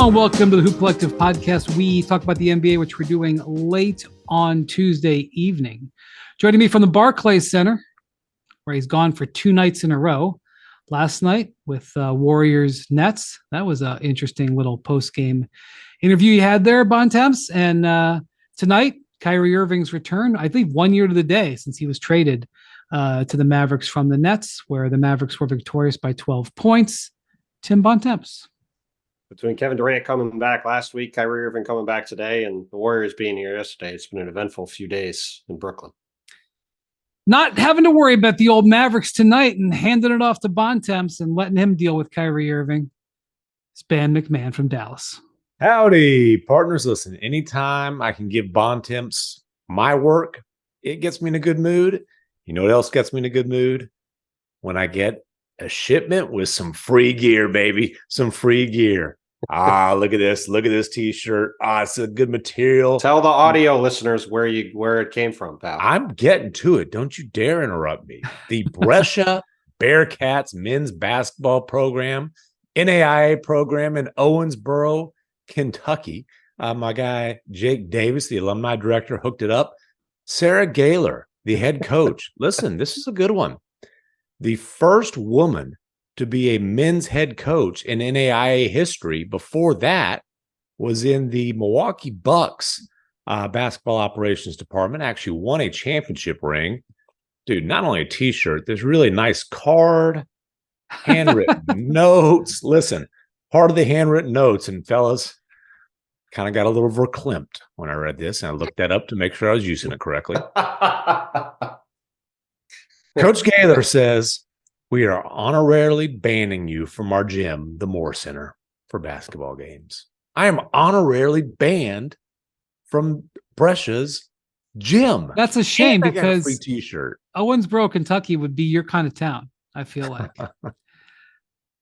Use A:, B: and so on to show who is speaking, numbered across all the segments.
A: Hello and welcome to the Hoop Collective podcast. We talk about the NBA, which we're doing late on Tuesday evening. Joining me from the Barclays Center, where he's gone for 2 nights in a row. Last night with Warriors Nets. That was an interesting little post-game interview you had there, Bontemps. And tonight, Kyrie Irving's return, I think 1 year to the day since he was traded to the Mavericks from the Nets, where the Mavericks were victorious by 12 points. Tim Bontemps.
B: Between Kevin Durant coming back last week, Kyrie Irving coming back today, and the Warriors being here yesterday, it's been an eventful few days in Brooklyn.
A: Not having to worry about the old Mavericks tonight and handing it off to Bontemps and letting him deal with Kyrie Irving. It's MacMahon from Dallas.
C: Howdy, partners. Listen, anytime I can give Bontemps my work, it gets me in a good mood. You know what else gets me in a good mood? When I get a shipment with some free gear, baby. Some free gear. Look at this. Look at this t-shirt. It's a good material.
B: Tell the audio listeners where it came from, pal.
C: I'm getting to it. Don't you dare interrupt me. The Brescia Bearcats men's basketball program, NAIA program in Owensboro, Kentucky. My guy, Jake Davis, the alumni director, hooked it up. Sarah Gaylor, the head coach. Listen, this is a good one. The first woman to be a men's head coach in NAIA history. Before that was in the Milwaukee Bucks basketball operations department, actually won a championship ring. Dude, not only a t-shirt, there's really nice card, handwritten notes. Listen, part of the handwritten notes, and fellas, kind of got a little verklempt when I read this, and I looked that up to make sure I was using it correctly. Coach Gaylor says, we are honorarily banning you from our gym, the Moore Center, for basketball games. I am honorarily banned from Brescia's gym.
A: That's a shame
C: and
A: because
C: a free t-shirt.
A: Owensboro, Kentucky would be your kind of town, I feel like.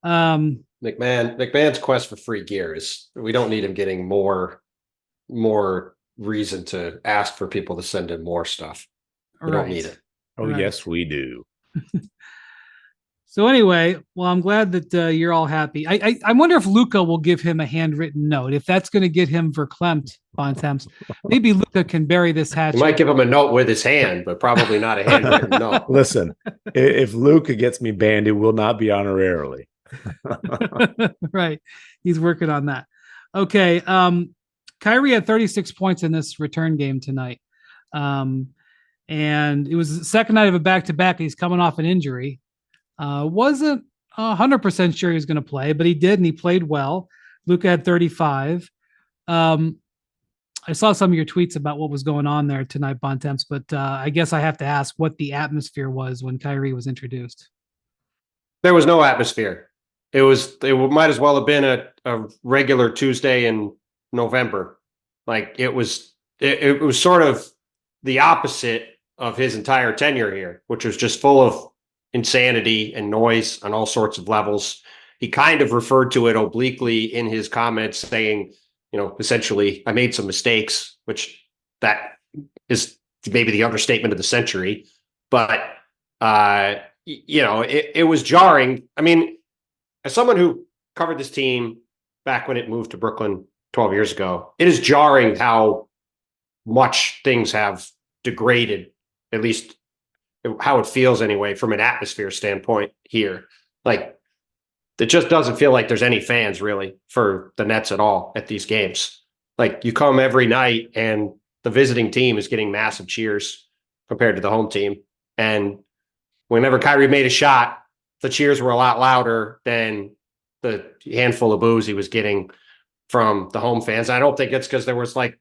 B: MacMahon's quest for free gear is we don't need him getting more reason to ask for people to send in more stuff. We don't need it.
C: Oh, right. Yes, we do.
A: So anyway, well, I'm glad that you're all happy. I wonder if Luka will give him a handwritten note. If that's going to get him verklempt, Bontemps, maybe Luka can bury this hatchet.
B: He might give him a note with his hand, but probably not a handwritten note.
C: Listen, if Luka gets me banned, it will not be honorarily.
A: Right. He's working on that. Okay. Kyrie had 36 points in this return game tonight. And it was the second night of a back-to-back. He's coming off an injury. Wasn't 100% sure he was going to play, but he did, and he played well. Luka had 35. I saw some of your tweets about what was going on there tonight, Bontemps, but I guess I have to ask what the atmosphere was when Kyrie was introduced.
B: There was no atmosphere. It might as well have been a regular Tuesday in November. Like it was sort of the opposite of his entire tenure here, which was just full of insanity and noise on all sorts of levels. He kind of referred to it obliquely in his comments saying, essentially, I made some mistakes, which that is maybe the understatement of the century. But, it was jarring. I mean, as someone who covered this team back when it moved to Brooklyn 12 years ago, it is jarring how much things have degraded, at least how it feels anyway, from an atmosphere standpoint here. Like, it just doesn't feel like there's any fans really for the Nets at all at these games. Like, you come every night and the visiting team is getting massive cheers compared to the home team. And whenever Kyrie made a shot, the cheers were a lot louder than the handful of boos he was getting from the home fans. I don't think it's because there was like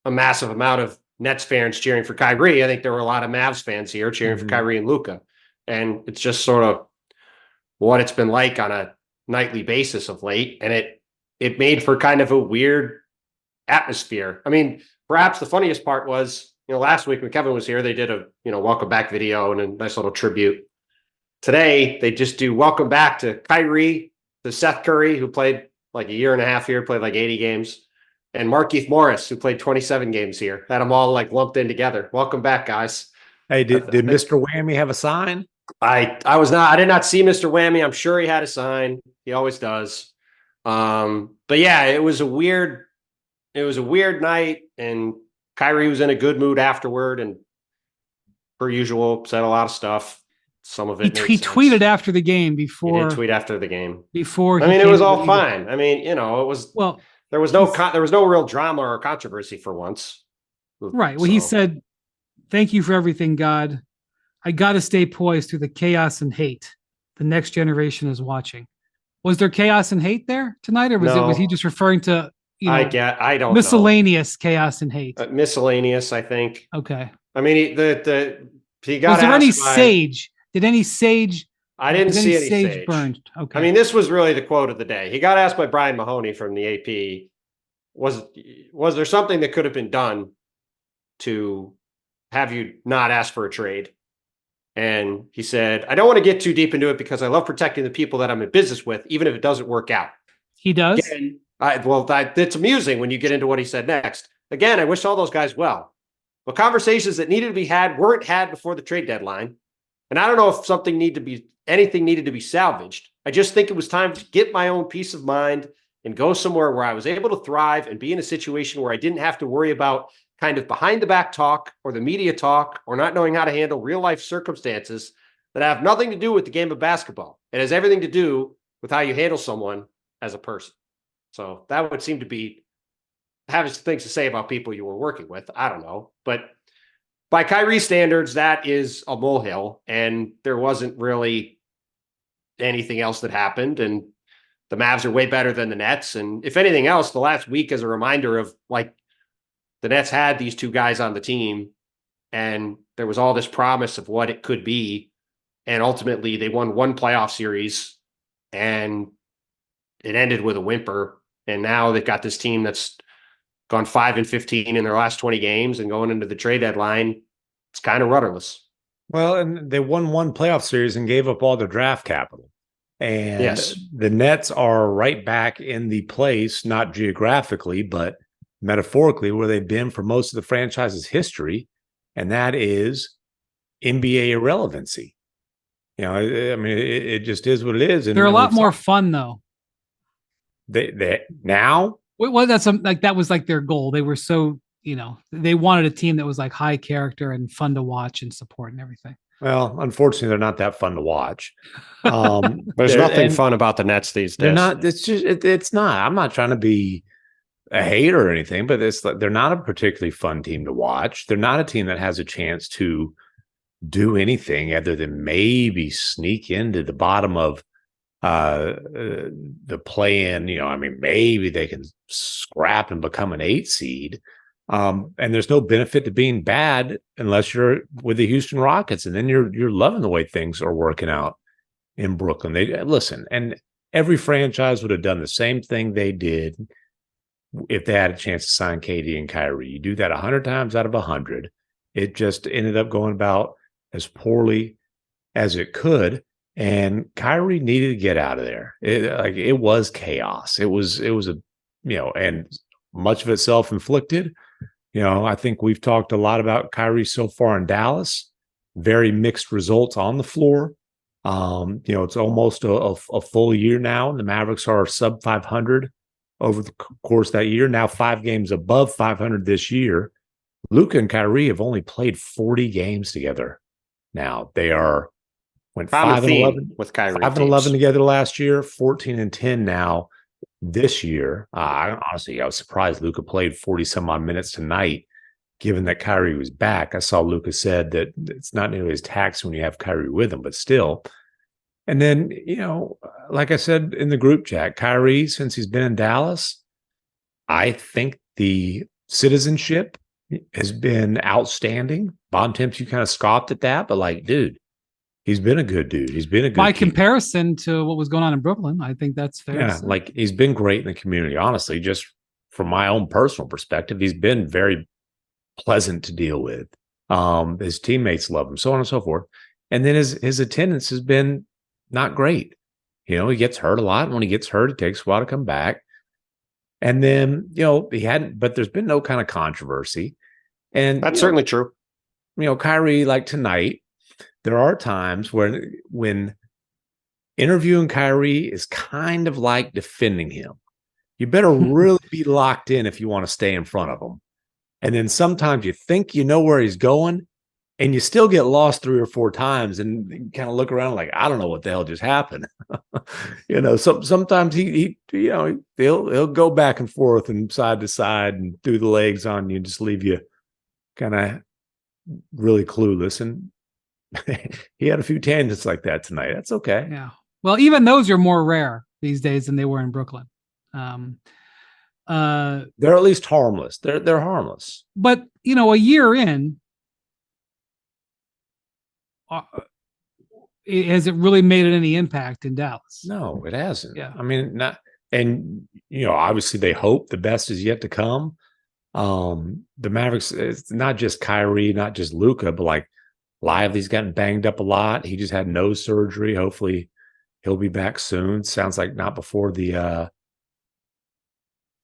B: a massive amount of Nets fans cheering for Kyrie. I think there were a lot of Mavs fans here cheering for Kyrie and Luka. And it's just sort of what it's been like on a nightly basis of late. And it made for kind of a weird atmosphere. I mean, perhaps the funniest part was, last week when Kevin was here, they did a, welcome back video and a nice little tribute. Today, they just do welcome back to Kyrie, to Seth Curry, who played like a year and a half here, played like 80 games. And Markieff Morris, who played 27 games here. Had them all like lumped in together. Welcome back, guys.
C: Hey, did Mr. Whammy have a sign?
B: I did not see Mr. Whammy. I'm sure he had a sign. He always does. But yeah, it was a weird night, and Kyrie was in a good mood afterward, and per usual, said a lot of stuff. Some of it made
A: He
B: sense.
A: tweeted after the game
B: He
A: before.
B: did tweet after the game.
A: Before
B: I
A: he
B: mean, it
A: came
B: was
A: to the
B: all
A: league.
B: fine. I mean, it was
A: Well,
B: there was no real drama or controversy for once.
A: Right. Well, he said, "Thank you for everything, God. I got to stay poised through the chaos and hate. The next generation is watching." Was there chaos and hate there tonight, or was he just referring to
B: I don't
A: miscellaneous chaos and hate?
B: Miscellaneous, I think.
A: Okay.
B: I mean, he got.
A: Was there any sage? Did any sage?
B: I didn't see any sage
A: burned. Okay.
B: I mean, this was really the quote of the day. He got asked by Brian Mahoney from the AP, was there something that could have been done to have you not ask for a trade? And he said, I don't want to get too deep into it because I love protecting the people that I'm in business with, even if it doesn't work out.
A: He does?
B: Again, it's amusing when you get into what he said next. Again, I wish all those guys well. But conversations that needed to be had weren't had before the trade deadline. And I don't know if anything needed to be salvaged. I just think it was time to get my own peace of mind and go somewhere where I was able to thrive and be in a situation where I didn't have to worry about kind of behind the back talk or the media talk or not knowing how to handle real life circumstances that have nothing to do with the game of basketball. It has everything to do with how you handle someone as a person. So that would seem to be having things to say about people you were working with. I don't know. But by Kyrie standards, that is a molehill, and there wasn't really anything else that happened. And the Mavs are way better than the Nets. And if anything else, the last week is a reminder of like, the Nets had these two guys on the team, and there was all this promise of what it could be. And ultimately, they won one playoff series, and it ended with a whimper. And now they've got this team that's gone 5-15 in their last 20 games, and going into the trade deadline, it's kind of rudderless.
C: Well, and they won one playoff series and gave up all their draft capital. And
B: yes,
C: the Nets are right back in the place, not geographically, but metaphorically, where they've been for most of the franchise's history, and that is NBA irrelevancy. You know, I mean, it just is what it is. And
A: they're a lot more fun, though.
C: They now.
A: Well, that was like their goal. They were so, they wanted a team that was like high character and fun to watch and support and everything.
C: Well, unfortunately, they're not that fun to watch.
B: There's nothing fun about the Nets these days.
C: They're not. It's just. It's not. I'm not trying to be a hater or anything, but they're not a particularly fun team to watch. They're not a team that has a chance to do anything other than maybe sneak into the bottom of the play-in. I mean, maybe they can scrap and become an 8 seed. And there's no benefit to being bad unless you're with the Houston Rockets, and then you're loving the way things are working out in Brooklyn. They listen, and every franchise would have done the same thing they did if they had a chance to sign KD and Kyrie. You do that 100 times out of 100. It just ended up going about as poorly as it could, and Kyrie needed to get out of there. It was chaos. It was a and much of it self-inflicted. I think we've talked a lot about Kyrie so far in Dallas. Very mixed results on the floor. It's almost a full year now, and the Mavericks are sub 500 over the course of that year. Now 5 games above 500 this year. Luka and Kyrie have only played 40 games together. Now they went 5-11
B: with Kyrie.
C: 5-11 together last year, 14-10 now this year. I was surprised Luka played 40 some odd minutes tonight, given that Kyrie was back. I saw Luka said that it's not nearly as taxing when you have Kyrie with him, but still. And then, like I said in the group chat, Kyrie, since he's been in Dallas, I think the citizenship has been outstanding. Bontemps, you kind of scoffed at that, but dude, he's been a good dude. He's been a good
A: by comparison to what was going on in Brooklyn. I think that's fair.
C: Yeah, he's been great in the community. Honestly, just from my own personal perspective, he's been very pleasant to deal with. His teammates love him, so on and so forth. And then his attendance has been not great. He gets hurt a lot. And when he gets hurt, it takes a while to come back. And then, but there's been no kind of controversy. And
B: that's certainly true.
C: Kyrie, like tonight, there are times when interviewing Kyrie is kind of like defending him. You better really be locked in if you want to stay in front of him. And then sometimes you think you know where he's going, and you still get lost 3 or 4 times and kind of look around like, I don't know what the hell just happened. Sometimes he'll go back and forth and side to side and through the legs on you, just leave you kind of really clueless. And he had a few tangents like that tonight. That's okay.
A: Yeah. Well, even those are more rare these days than they were in Brooklyn.
C: They're at least harmless. They're harmless.
A: But a year in, has it really made any impact in Dallas?
C: No, it hasn't.
A: Yeah.
C: I mean, obviously they hope the best is yet to come. The Mavericks, it's not just Kyrie, not just Luka, but like Lively's gotten banged up a lot. He just had nose surgery. Hopefully he'll be back soon. Sounds like not before the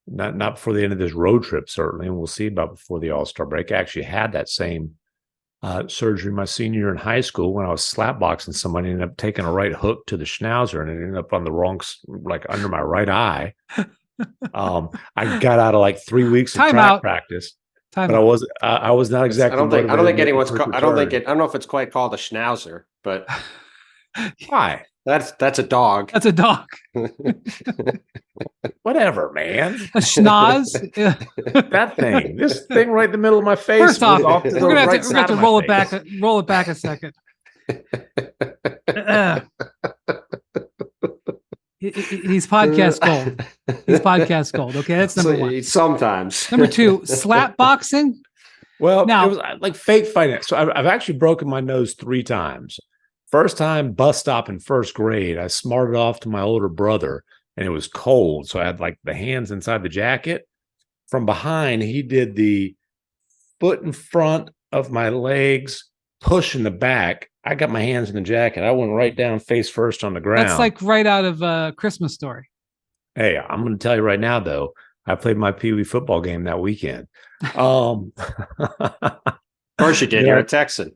C: not before the end of this road trip, certainly. And we'll see about before the All-Star break. I actually had that same surgery my senior year in high school when I was slapboxing somebody. Ended up taking a right hook to the schnauzer, and it ended up on the wrong, like under my right eye. I got out of like 3 weeks of track practice, but I was not exactly.
B: I don't think anyone's. I don't know if it's quite called a schnauzer, but
C: why?
B: That's a dog.
A: That's a dog.
C: Whatever, man.
A: A schnoz.
C: That thing. This thing right in the middle of my face.
A: First off, we're gonna have to roll it back. Roll it back a second. He's podcast gold. He's podcast gold. Okay, that's number one.
B: Sometimes.
A: Number 2, slap boxing.
C: Well, now it was like fake fighting. So I've actually broken my nose 3 times. First time, bus stop in first grade. I smarted off to my older brother, and it was cold, so I had like the hands inside the jacket. From behind, he did the foot in front of my legs, push in the back. I got my hands in the jacket. I went right down face first on the ground.
A: That's like right out of a Christmas Story.
C: Hey, I'm going to tell you right now, though, I played my Pee Wee football game that weekend. Of
B: course you did. You're a Texan.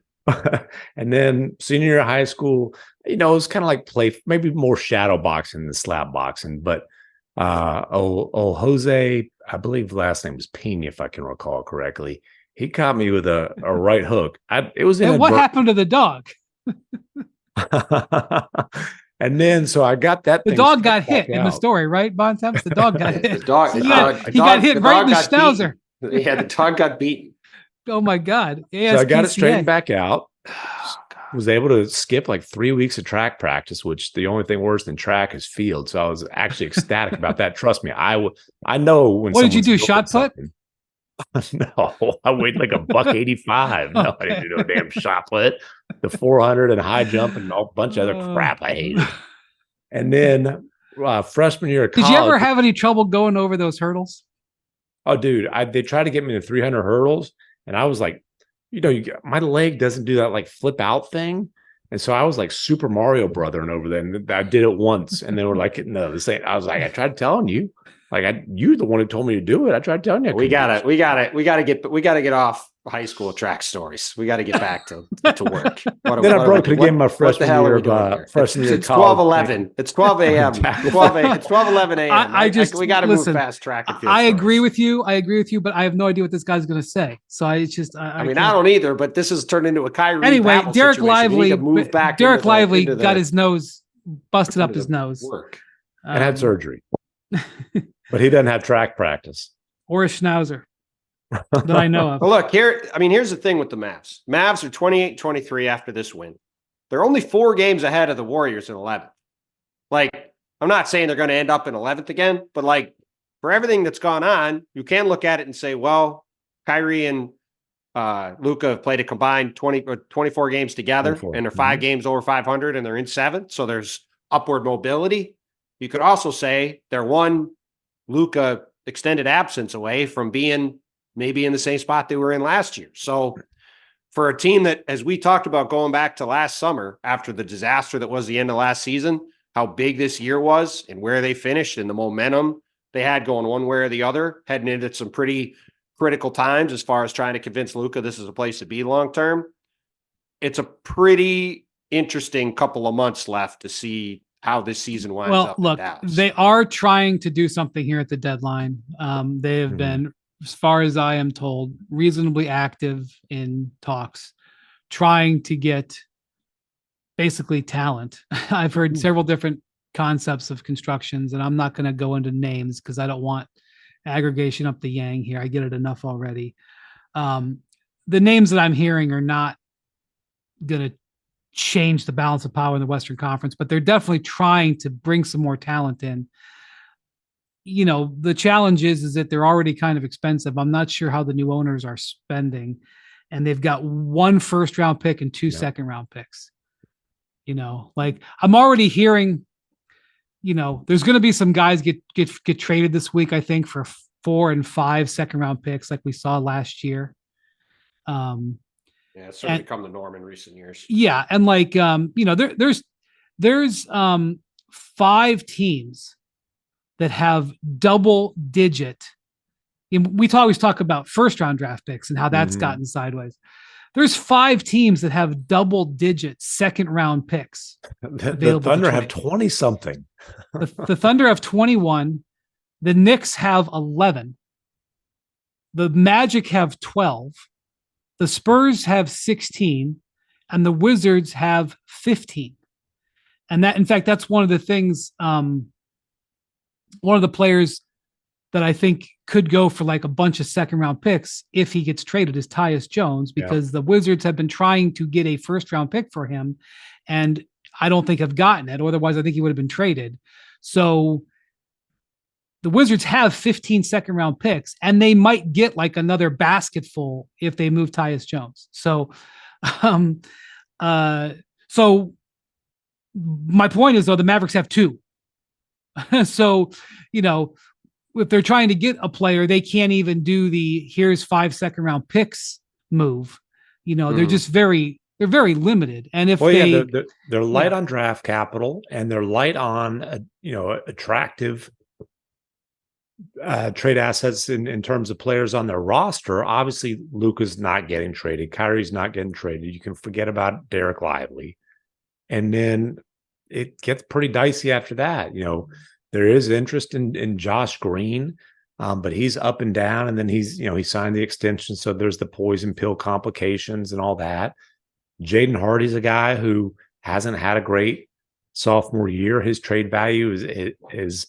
C: And then senior year of high school, it was kind of like play, maybe more shadow boxing than slap boxing. But Jose, I believe the last name was Pena, if I can recall correctly. He caught me with a right hook. It was
A: what happened to the dog?
C: And then, so I got that.
A: The dog got hit in the story, right, Bontemps? The dog got hit. He got hit right in the schnauzer.
B: Yeah, the dog got beaten.
A: Oh my God!
C: So I got it straightened back out. Was able to skip like 3 weeks of track practice, which the only thing worse than track is field. So I was actually ecstatic about that. Trust me, I know when.
A: What did you do? Shot put?
C: No, I weighed like $185. No, I didn't do a damn shot put. The 400 and high jump and a bunch of other crap I hated. And then freshman year of college.
A: Did you ever have any trouble going over those hurdles?
C: Oh, dude, they tried to get me to 300 hurdles. And I was like, my leg doesn't do that like flip out thing. And so I was like Super Mario Brothering over there. And I did it once. And they were like, no, this ain't. I was like, I tried telling you. Like you're the one who told me to do it. I tried telling you.
B: We gotta get off high school track stories. We got to get back to work.
C: Then I broke it again my freshman year.
B: It's 12:11. It's 12 a.m. It's 12:11 a.m. We got to move past track and field.
A: I agree with you. But I have no idea what this guy's going to say. So I don't
B: either. But this has turned into a Kyrie.
A: Anyway, Derek Lively.
B: Derek
A: Lively got his nose busted up his nose.
B: Work.
C: And had surgery. But he doesn't have track practice.
A: Or a schnauzer that I know of.
B: Well, look, here's the thing with the Mavs. Mavs are 28-23 after this win. They're only 4 games ahead of the Warriors in 11th. Like, I'm not saying they're going to end up in 11th again, but like for everything that's gone on, you can look at it and say, well, Kyrie and Luka have played a combined 20 or 24 games together, and they're 5 games over 500, and they're in 7th. So there's upward mobility. You could also say they're one Luka extended absence away from being maybe in the same spot they were in last year. So for a team that, as we talked about going back to last summer, after the disaster that was the end of last season, how big this year was and where they finished and the momentum they had going one way or the other, heading into some pretty critical times as far as trying to convince Luka this is a place to be long-term. It's a pretty interesting couple of months left to see how this season winds
A: Well,
B: up
A: look,
B: in Dallas.
A: they are trying to do something here at the deadline. They have been, as far as I am told, reasonably active in talks, trying to get basically talent. I've heard several different concepts of constructions, and I'm not going to go into names because I don't want aggregation up the yang here. I get it enough already. The names that I'm hearing are not going to change the balance of power in the Western Conference, but they're definitely trying to bring some more talent in. You know, the challenge is that they're already kind of expensive. I'm not sure how the new owners are spending, and they've got 1 first-round pick and 2 second-round picks. You know, like I'm already hearing, you know, there's going to be some guys get traded this week, I think, for 4 and 5 second-round picks, like we saw last year.
B: Yeah, it's sort of become the norm in recent years.
A: Yeah, and like you know, there's 5 teams that have double-digit. We always talk about first-round draft picks and how that's gotten sideways. There's 5 teams that have double-digit second-round picks.
C: The Thunder have 20-something.
A: The Thunder have 21. The Knicks have 11. The Magic have 12. The Spurs have 16. And the Wizards have 15. And that, in fact, that's one of the things, one of the players that I think could go for like a bunch of second-round picks if he gets traded is Tyus Jones, because the Wizards have been trying to get a first-round pick for him, and I don't think have gotten it. Otherwise, I think he would have been traded. So the Wizards have 15 second-round picks, and they might get like another basketful if they move Tyus Jones. So, so my point is, though, the Mavericks have 2. So, you know, if they're trying to get a player, they can't even do the here's 5 second-round picks move. You know, they're just very limited. And if
C: they're light on draft capital, and they're light on attractive trade assets in terms of players on their roster. Obviously, Luka's not getting traded. Kyrie's not getting traded. You can forget about Derek Lively, and then it gets pretty dicey after that. You know, there is interest in Josh Green, but he's up and down, and then he signed the extension, so there's the poison pill complications and all that. Jaden Hardy's a guy who hasn't had a great sophomore year. His trade value is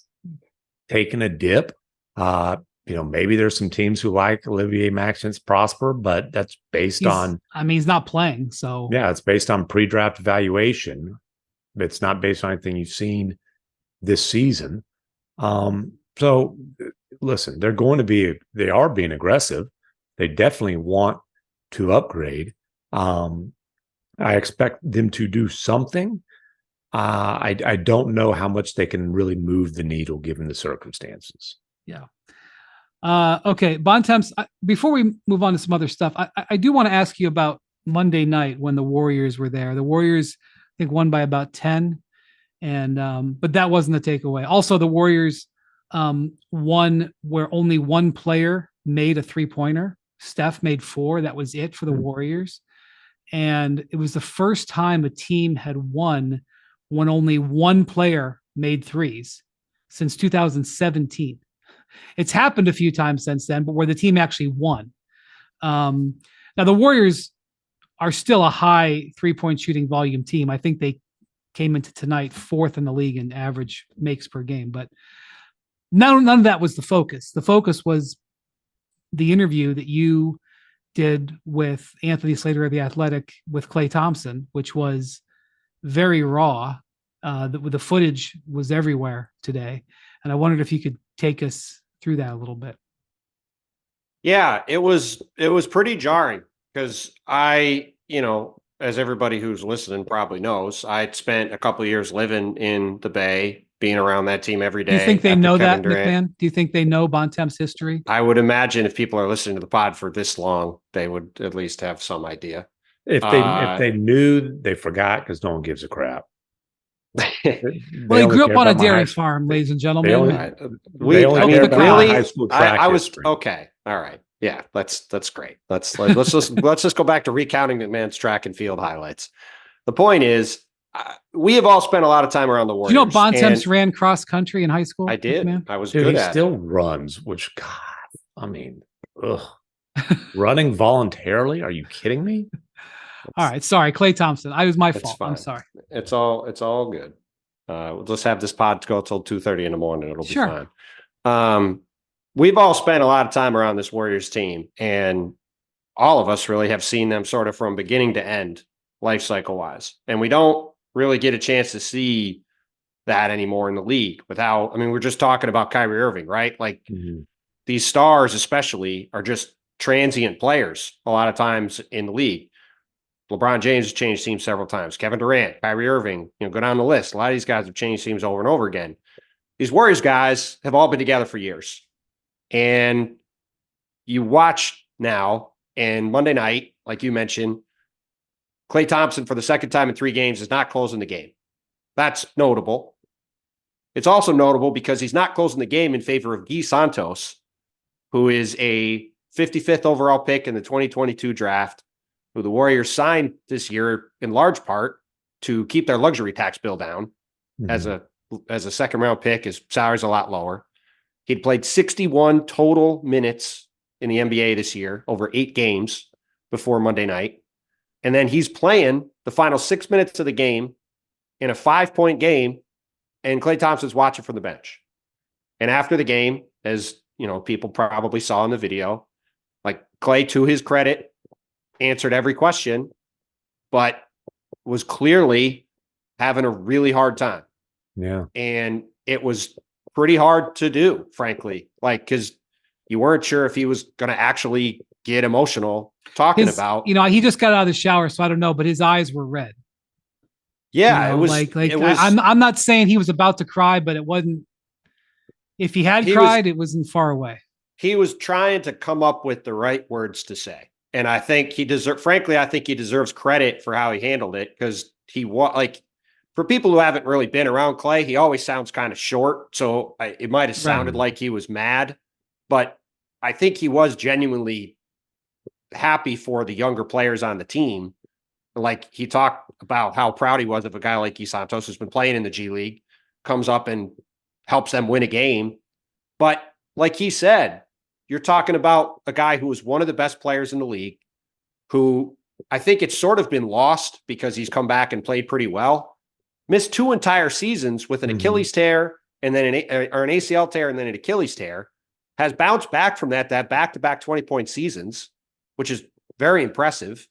C: taken a dip. Maybe there's some teams who like Olivier Maxence Prosper, but that's based on.
A: I mean, he's not playing, so
C: yeah, it's based on pre-draft valuation. It's not based on anything you've seen this season. So listen, they are being aggressive. They definitely want to upgrade. I expect them to do something. I don't know how much they can really move the needle given the circumstances.
A: Yeah. Okay. Bontemps, before we move on to some other stuff, I do want to ask you about Monday night when the Warriors were there. The Warriors, I think, won by about 10. And but that wasn't the takeaway. Also, the Warriors won where only one player made a 3-pointer. Steph made 4. That was it for the Warriors. And it was the first time a team had won when only one player made 3s since 2017. It's happened a few times since then, but where the team actually won. Now the Warriors are still a high 3-point shooting volume team. I think they came into tonight 4th in the league in average makes per game, but none of that was the focus. The focus was the interview that you did with Anthony Slater of The Athletic with Klay Thompson, which was very raw. The footage was everywhere today. And I wondered if you could take us through that a little bit.
B: Yeah, it was pretty jarring because as everybody who's listening probably knows, I'd spent a couple of years living in the Bay, being around that team every day.
A: Do you think they know that, MacMahon? Do you think they know Bontemps' history?
B: I would imagine if people are listening to the pod for this long, they would at least have some idea.
C: If they knew, they forgot because no one gives a crap.
A: Well, he grew up on a dairy farm, ladies and gentlemen.
B: I was okay. All right. Yeah, that's great. Let's just go back to recounting McMahon's track and field highlights. The point is, we have all spent a lot of time around the
A: Do
B: Warriors.
A: you know Bontemps
B: and
A: ran cross country in high school?
B: I did.
A: MacMahon?
B: I was
C: Dude,
B: good
C: he
B: at
C: still
B: it.
C: runs, which, God, I mean, ugh. Running voluntarily? Are you kidding me?
A: All right. Sorry, Klay Thompson. I was my
B: It's
A: fault.
B: fine.
A: I'm sorry.
B: It's all good. We'll just have this pod go till 2:30 in the morning. It'll be
A: Sure.
B: fine. We've all spent a lot of time around this Warriors team, and all of us really have seen them sort of from beginning to end, life cycle wise. And we don't really get a chance to see that anymore in the league without, I mean, we're just talking about Kyrie Irving, right? Like these stars, especially, are just transient players a lot of times in the league. LeBron James has changed teams several times. Kevin Durant, Kyrie Irving, go down the list. A lot of these guys have changed teams over and over again. These Warriors guys have all been together for years. And you watch now, and Monday night, like you mentioned, Klay Thompson for the second time in 3 games is not closing the game. That's notable. It's also notable because he's not closing the game in favor of Guy Santos, who is a 55th overall pick in the 2022 draft, who the Warriors signed this year in large part to keep their luxury tax bill down. As a second round pick, his salary's a lot lower. He'd played 61 total minutes in the NBA this year, over 8 games before Monday night. And then he's playing the final 6 minutes of the game in a 5-point game, and Klay Thompson's watching from the bench. And after the game, as people probably saw in the video, like Klay, to his credit, answered every question, but was clearly having a really hard time.
C: Yeah.
B: And it was pretty hard to do, frankly, because you weren't sure if he was going to actually get emotional talking about.
A: He just got out of the shower, so I don't know, but his eyes were red.
B: Yeah,
A: it was I'm not saying he was about to cry, but it wasn't. If he had cried, it wasn't far away.
B: He was trying to come up with the right words to say. And I think he deserves credit for how he handled it, because for people who haven't really been around Klay, he always sounds kind of short. So it might have sounded like he was mad, but I think he was genuinely happy for the younger players on the team. Like, he talked about how proud he was of a guy like Guy Santos, who's been playing in the G League, comes up and helps them win a game. But like he said, you're talking about a guy who was one of the best players in the league, who I think it's sort of been lost because he's come back and played pretty well. Missed 2 entire seasons with an Achilles tear and then an ACL tear and then an Achilles tear. Has bounced back from that back-to-back 20-point seasons, which is very impressive.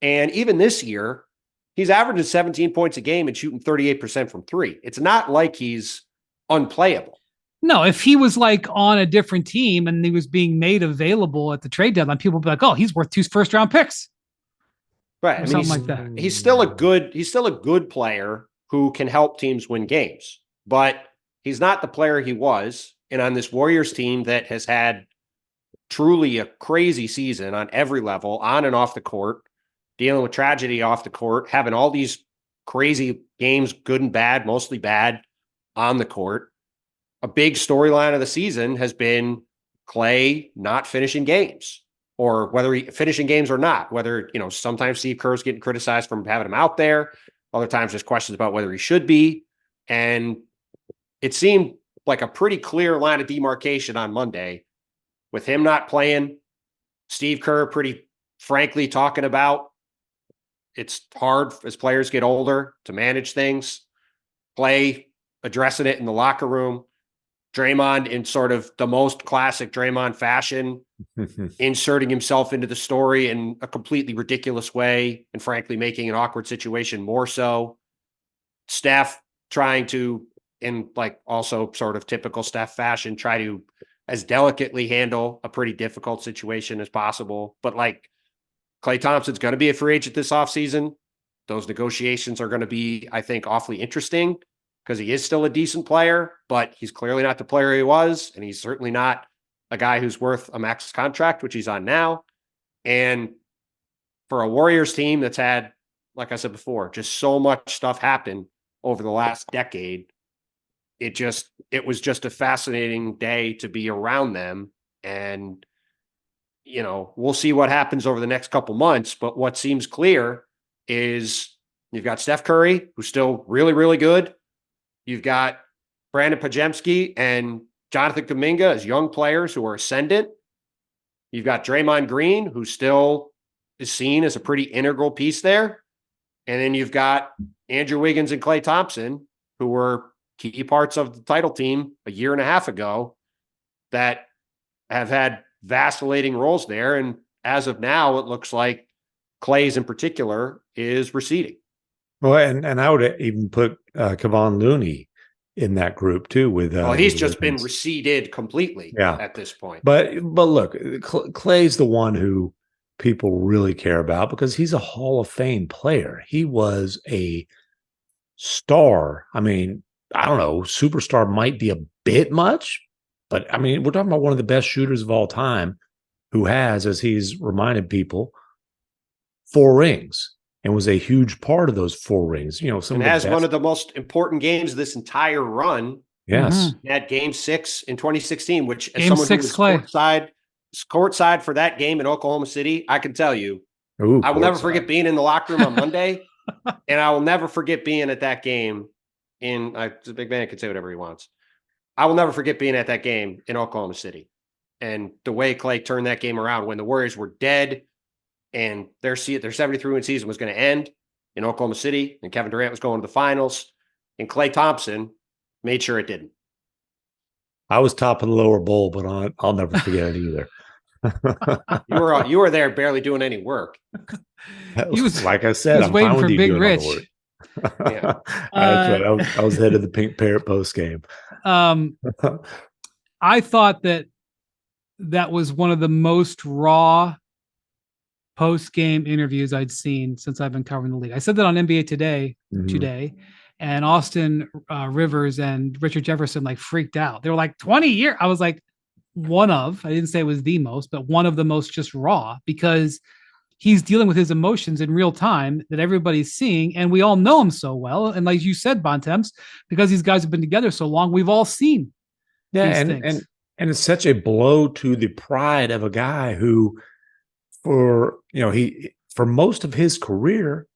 B: And even this year, he's averaging 17 points a game and shooting 38% from 3. It's not like he's unplayable.
A: No, if he was like on a different team and he was being made available at the trade deadline, people would be like, "Oh, he's worth 2 first-round picks."
B: Right. I mean,
A: something like that.
B: He's still a good player who can help teams win games, but he's not the player he was. And on this Warriors team that has had truly a crazy season on every level, on and off the court, dealing with tragedy off the court, having all these crazy games, good and bad, mostly bad, on the court. A big storyline of the season has been Klay not finishing games, or whether he finishing games or not, whether, sometimes Steve Kerr's getting criticized for having him out there. Other times there's questions about whether he should be. And it seemed like a pretty clear line of demarcation on Monday with him not playing. Steve Kerr pretty frankly talking about it's hard as players get older to manage things. Klay addressing it in the locker room. Draymond, in sort of the most classic Draymond fashion, inserting himself into the story in a completely ridiculous way and frankly making an awkward situation more so. Steph trying to, in also sort of typical Steph fashion, try to as delicately handle a pretty difficult situation as possible. But Klay Thompson's going to be a free agent this offseason. Those negotiations are going to be, I think, awfully interesting, because he is still a decent player, but he's clearly not the player he was. And he's certainly not a guy who's worth a max contract, which he's on now. And for a Warriors team that's had, like I said before, just so much stuff happen over the last decade, it was just a fascinating day to be around them. And, we'll see what happens over the next couple months. But what seems clear is You've got Steph Curry, who's still really, really good. You've got Brandon Pajemski and Jonathan Kuminga as young players who are ascendant. You've got Draymond Green, who still is seen as a pretty integral piece there. And then you've got Andrew Wiggins and Klay Thompson, who were key parts of the title team a year and a half ago that have had vacillating roles there. And as of now, it looks like Klay's in particular is receding.
C: Well, and I would even put Kevon Looney in that group too. With
B: he's
C: with
B: just been
C: Wiggins.
B: receded completely at this point.
C: But look, Klay's the one who people really care about because he's a Hall of Fame player. He was a star. I mean, I don't know, superstar might be a bit much, but I mean, we're talking about one of the best shooters of all time who has, as he's reminded people, 4 rings. And was a huge part of those 4 rings. You know,
B: and has one of the most important games of this entire run.
C: Yes.
B: At Game 6 in 2016, which as
A: Game
B: someone
A: 6,
B: who was
A: Klay.
B: courtside for that game in Oklahoma City, I can tell you, I will never forget being in the locker room on Monday, and I will never forget being at that game the big man can say whatever he wants. I will never forget being at that game in Oklahoma City and the way Klay turned that game around when the Warriors were dead. And their 73-win season was going to end in Oklahoma City, and Kevin Durant was going to the finals, and Klay Thompson made sure it didn't.
C: I was top of the lower bowl, but I'll never forget it either.
B: You were there barely doing any work.
C: He was, like I said,
A: I'm waiting for Big Rich.
C: Yeah. That's right. I was head of the Pink Parrot post game.
A: I thought that was one of the most raw post-game interviews I'd seen since I've been covering the league. I said that on NBA Today today, and Austin Rivers and Richard Jefferson like freaked out. They were like 20 years. I was like, I didn't say it was the most, but one of the most just raw, because he's dealing with his emotions in real time that everybody's seeing, and we all know him so well. And like you said, Bontemps, because these guys have been together so long, we've all seen these things.
C: And it's such a blow to the pride of a guy who, for most of his career,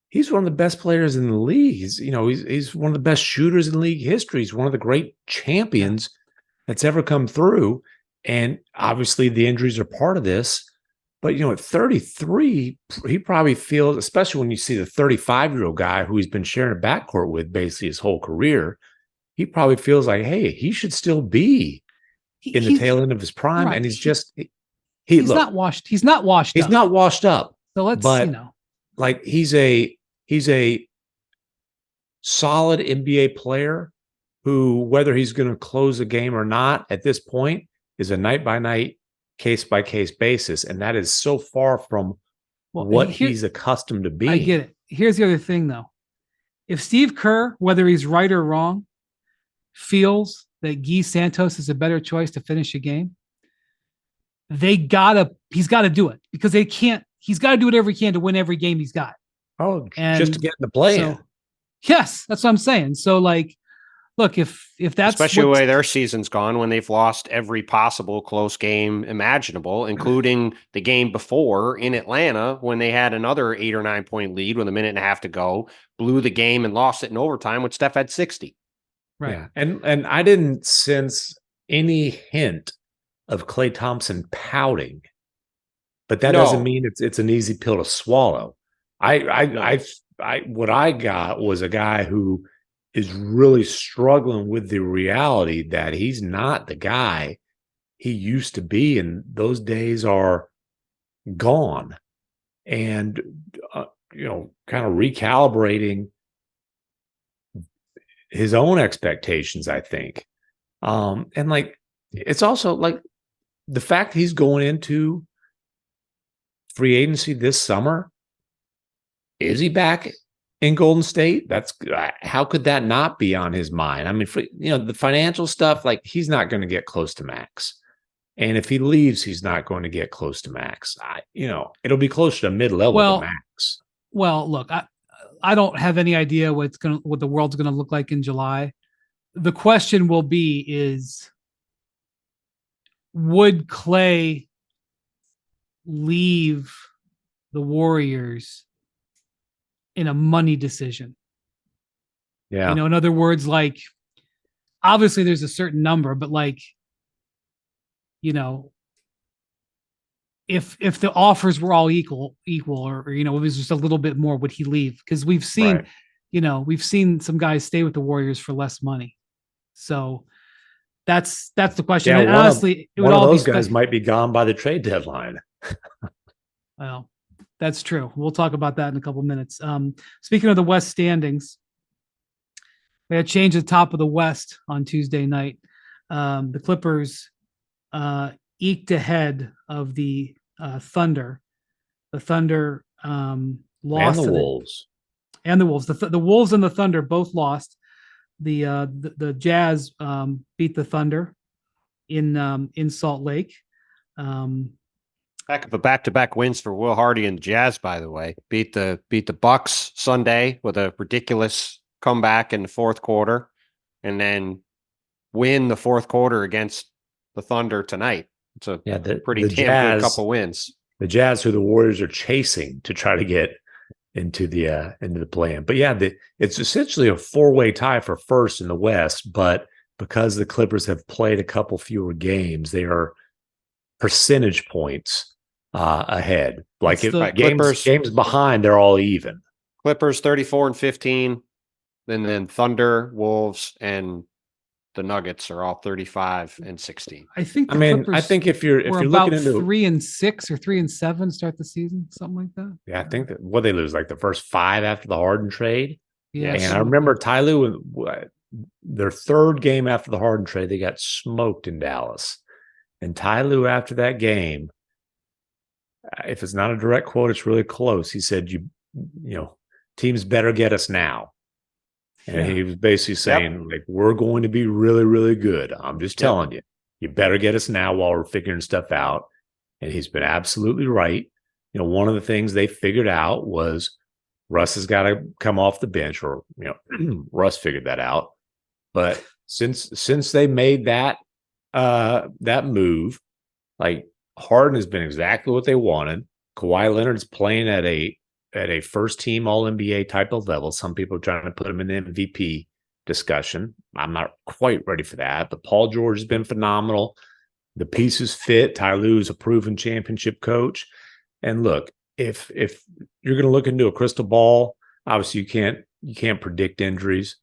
C: he's one of the best players in the league. He's one of the best shooters in league history. He's one of the great champions that's ever come through. And obviously the injuries are part of this. But, at 33, he probably feels, especially when you see the 35-year-old guy who he's been sharing a backcourt with basically his whole career, he probably feels like, hey, he should still be in the tail end of his prime. Right. And he's not washed. He's not washed up.
A: So let's,
C: like he's a solid NBA player who, whether he's going to close a game or not at this point, is a night by night, case by case basis. And that is so far from what he's accustomed to being.
A: I get it. Here's the other thing though. If Steve Kerr, whether he's right or wrong, feels that Guy Santos is a better choice to finish a game, he's got to do it, because he's got to do whatever he can to win every game he's got.
C: Oh, and just to get in the play-in.
A: Yes, that's what I'm saying. So like, look, if that's
B: especially the way their season's gone, when they've lost every possible close game imaginable, including the game before in Atlanta when they had another 8 or 9 point lead with a minute and a half to go, blew the game and lost it in overtime when Steph had 60.
A: Right.
C: Yeah. And I didn't sense any hint of Klay Thompson pouting, but that doesn't mean it's an easy pill to swallow. What I got was a guy who is really struggling with the reality that he's not the guy he used to be, and those days are gone. And kind of recalibrating his own expectations, I think. And like, it's also like the fact he's going into free agency this summer. Is he back in Golden State? That's how could that not be on his mind? I mean, the financial stuff, like he's not going to get close to max. And if he leaves, he's not going to get close to max. It'll be closer to mid-level to max.
A: Well, look, I don't have any idea what the world's going to look like in July. The question will be is, would Klay leave the Warriors in a money decision.
C: Yeah.
A: In other words, like, obviously there's a certain number, but like, if the offers were all equal, or it was just a little bit more, would he leave? Because we've seen,
C: Right.
A: we've seen some guys stay with the Warriors for less money. So that's the question.
C: Yeah,
A: And honestly, it would
C: one of
A: all
C: those
A: be
C: guys might be gone by the trade deadline.
A: well, that's true. We'll talk about that in a couple of minutes. Speaking of the West standings, we had a change at the top of the West on Tuesday night. The Clippers eked ahead of the Thunder. The Thunder lost
C: And the
A: to
C: Wolves.
A: and the Wolves. The Wolves and the Thunder both lost. The Jazz beat the Thunder in Salt Lake.
B: Back-to-back wins for Will Hardy and Jazz, by the way. Beat the Bucks Sunday with a ridiculous comeback in the fourth quarter, and then win the fourth quarter against the Thunder tonight. It's a pretty damn good couple wins.
C: The Jazz, who the Warriors are chasing to try to get into the play-in. But yeah, it's essentially a four-way tie for first in the West. But because the Clippers have played a couple fewer games, they are percentage points ahead. Like games behind, they're all even.
B: Clippers 34-15, then Thunder, Wolves, and the Nuggets are all 35-16.
A: I think.
C: I think if you're looking into
A: 3-6 or 3-7 start the season, something like that.
C: Yeah, I think that they lose like the first 5 after the Harden trade.
A: Yeah,
C: and I remember Ty Lue, their third game after the Harden trade, they got smoked in Dallas. And Ty Lue, after that game, if it's not a direct quote, it's really close. He said, "You know, teams better get us now." And he was basically saying, like, we're going to be really, really good. I'm just telling you, you better get us now while we're figuring stuff out. And he's been absolutely right. One of the things they figured out was Russ has got to come off the bench, or, Russ figured that out. But since they made that move, like, Harden has been exactly what they wanted. Kawhi Leonard's playing at a first team All NBA type of level. Some people are trying to put him in the MVP discussion. I'm not quite ready for that, but Paul George has been phenomenal. The pieces fit. Ty Lue is a proven championship coach. And look, if you're going to look into a crystal ball, obviously you can't predict injuries,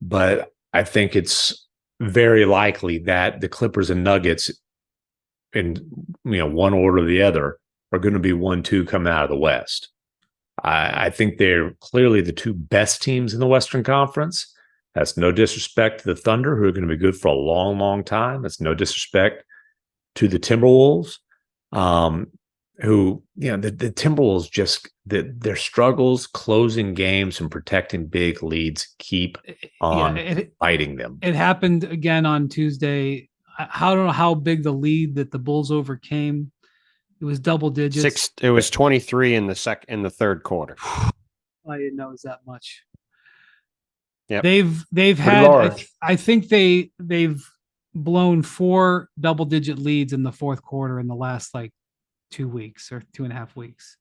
C: but I think it's very likely that the Clippers and Nuggets, in one order or the other, are going to be 1-2 coming out of the West. I think they're clearly the two best teams in the Western Conference. That's no disrespect to the Thunder, who are going to be good for a long, long time. That's no disrespect to the Timberwolves, who, the Timberwolves just, their struggles closing games and protecting big leads keep on fighting them.
A: It happened again on Tuesday. I don't know how big the lead that the Bulls overcame. It was double digits.
B: It was 23 in the third quarter.
A: I didn't know it was that much.
B: Yeah,
A: they've had. I think they've blown 4 double-digit leads in the fourth quarter in the last 2 weeks or 2.5 weeks.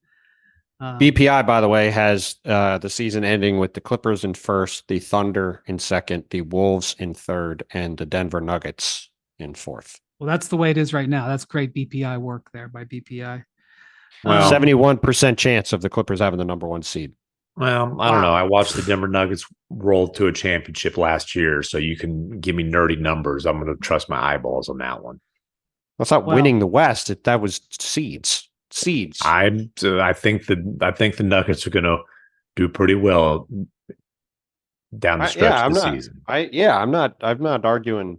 B: BPI, by the way, has the season ending with the Clippers in first, the Thunder in second, the Wolves in third, and the Denver Nuggets in fourth.
A: Well, that's the way it is right now. That's great BPI work there by BPI.
B: Well, 71% chance of the Clippers having the number 1 seed.
C: Well, I don't know. I watched the Denver Nuggets roll to a championship last year, so you can give me nerdy numbers. I'm going to trust my eyeballs on that one.
B: That's not winning the West. That was seeds.
C: I think the Nuggets are going to do pretty well down the stretch of the season.
B: I'm not arguing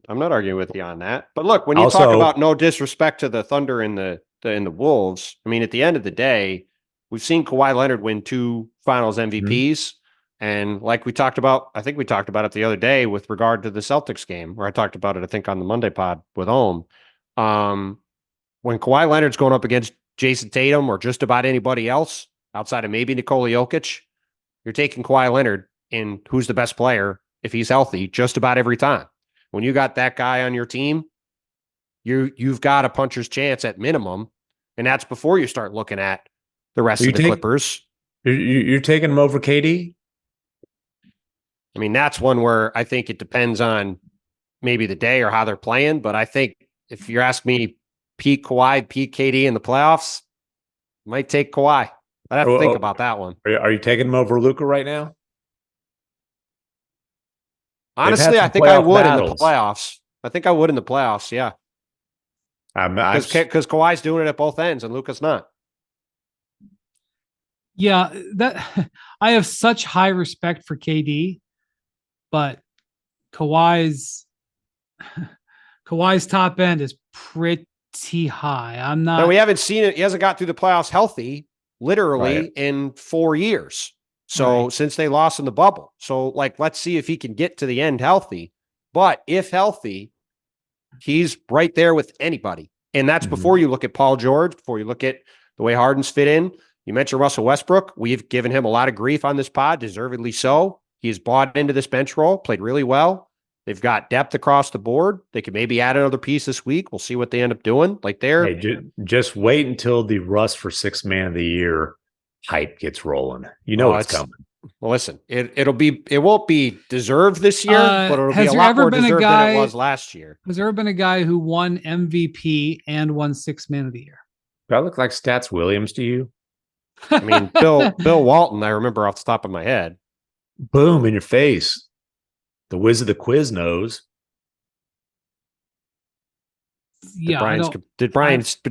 B: with you on that. But look, when you talk about no disrespect to the Thunder and the Wolves, I mean, at the end of the day, we've seen Kawhi Leonard win 2 Finals MVPs, and like we talked about, I think we talked about it the other day with regard to the Celtics game, where I talked about it, I think, on the Monday pod with Ohm. When Kawhi Leonard's going up against Jason Tatum or just about anybody else outside of maybe Nikola Jokic, you're taking Kawhi Leonard in who's the best player if he's healthy just about every time. When you got that guy on your team, you've got a puncher's chance at minimum, and that's before you start looking at the rest of the Clippers.
C: You're taking him over KD?
B: I mean, that's one where I think it depends on maybe the day or how they're playing. But I think if you're asking me, peak Kawhi, peak KD in the playoffs, might take Kawhi. I'd have to think about that one.
C: Are you taking him over Luka right now?
B: Honestly, I think I would in the playoffs. I think I would in the playoffs. Yeah, because Kawhi's doing it at both ends and Luka's not.
A: Yeah, that I have such high respect for KD, but Kawhi's top end is pretty high. I'm not.
B: No, we haven't seen it. He hasn't got through the playoffs healthy, literally, in 4 years. So since they lost in the bubble. So let's see if he can get to the end healthy. But if healthy, he's right there with anybody. And that's before you look at Paul George, before you look at the way Harden's fit in. You mentioned Russell Westbrook. We've given him a lot of grief on this pod, deservedly so. He's bought into this bench role, played really well. They've got depth across the board. They could maybe add another piece this week. We'll see what they end up doing.
C: Just wait until the Russ for Sixth Man of the Year hype gets rolling. You know it's coming.
B: Well, listen, it won't be deserved this year, but it'll be a lot more deserved than it was last year.
A: Has there ever been a guy who won MVP and won Sixth Man of the Year?
C: Do I look like Stats Williams to you?
B: I mean, Bill Walton, I remember off the top of my head.
C: Boom in your face. The whiz of the quiz knows.
B: Yeah, did Brian stay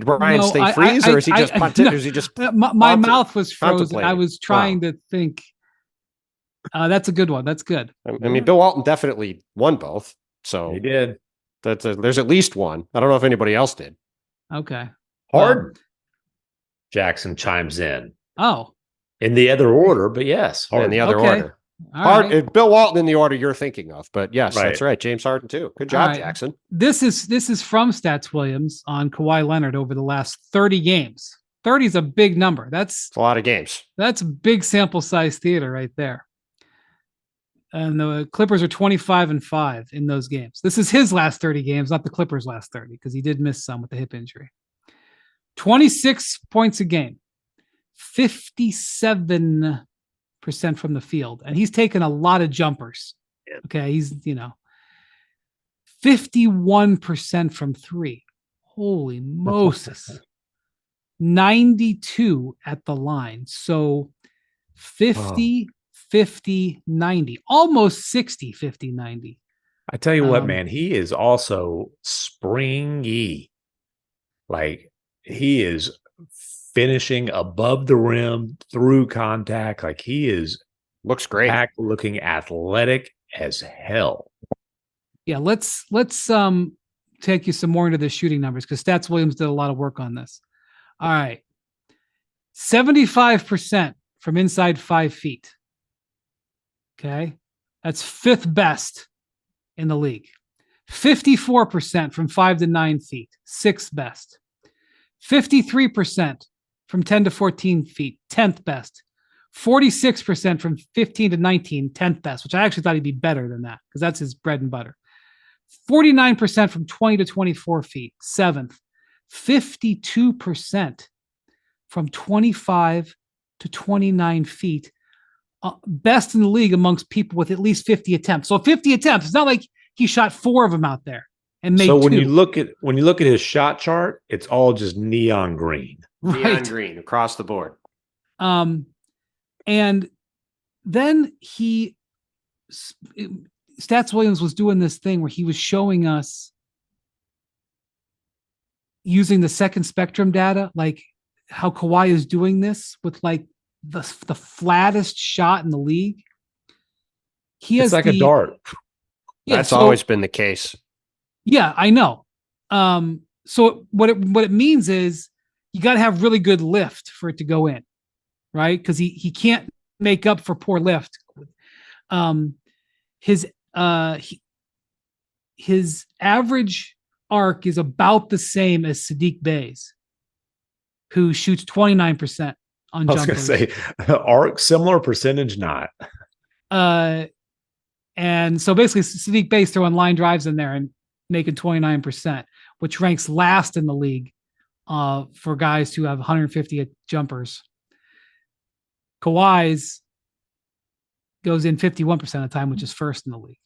B: freeze, or is he just punted? Or is he just
A: my mouth was frozen. I was trying to think. That's a good one. That's good.
B: I mean, Bill Walton definitely won both. So
C: he did.
B: There's at least one. I don't know if anybody else did.
A: Okay.
C: Harden. Jackson chimes in.
A: Oh.
C: In the other order, but yes.
B: Harden. In the other order. Right. Bill Walton in the order you're thinking of, but yes, that's right. James Harden too. Good job, Jackson.
A: This is from Stats Williams on Kawhi Leonard over the last 30 games. 30 is a big number. That's
B: a lot of games.
A: That's a big sample size theater right there. And the Clippers are 25-5 in those games. This is his last 30 games, not the Clippers' last 30, because he did miss some with the hip injury. 26 points a game, 57% from the field. And he's taken a lot of jumpers. Okay. He's, 51% from three. Holy Moses. 92 at the line. So 50, 50, 90, almost 60, 50, 90.
C: I tell you what, man, he is also springy. Like he is finishing above the rim through contact. Like he
B: looks great.
C: Looking athletic as hell.
A: Yeah, let's take you some more into the shooting numbers because Stats Williams did a lot of work on this. All right. 75% from inside 5 feet. Okay. That's 5th best in the league. 54% from 5 to 9 feet. 6th best. 53% from 10 to 14 feet. 10th best. 46% from 15 to 19. 10th best, which I actually thought he'd be better than that because that's his bread and butter. 49% from 20 to 24 feet. 7th. 52% from 25 to 29 feet. Best in the league amongst people with at least 50 attempts. So 50 attempts. It's not like he shot 4 of them out there and made 2.
C: When you look at his shot chart, it's all just neon green.
B: Neon green across the board.
A: And then Stats Williams was doing this thing where he was showing us using the second spectrum data, like how Kawhi is doing this with like the flattest shot in the league.
C: It's like a dart.
B: Yeah, that's always been the case.
A: Yeah, I know. So what it means is you got to have really good lift for it to go in, right? Because he can't make up for poor lift. His average arc is about the same as Sadiq Bey's, who shoots 29% on jumpers.
C: I was going to say arc similar percentage, not.
A: And so basically Sadiq Bey's throwing line drives in there and making 29%, which ranks last in the league for guys who have 150 jumpers. Kawhi's goes in 51% of the time, which is first in the league.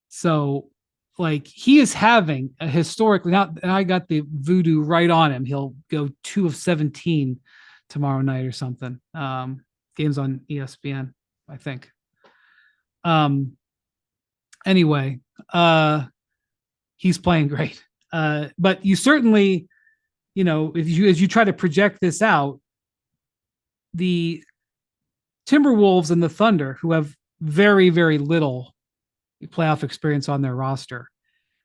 A: So, like, he is having a historically, now, and I got the voodoo right on him. He'll go 2 of 17 tomorrow night or something. Games on ESPN, I think. Anyway, he's playing great. But you certainly, as you try to project this out, the Timberwolves and the Thunder, who have very, very little playoff experience on their roster,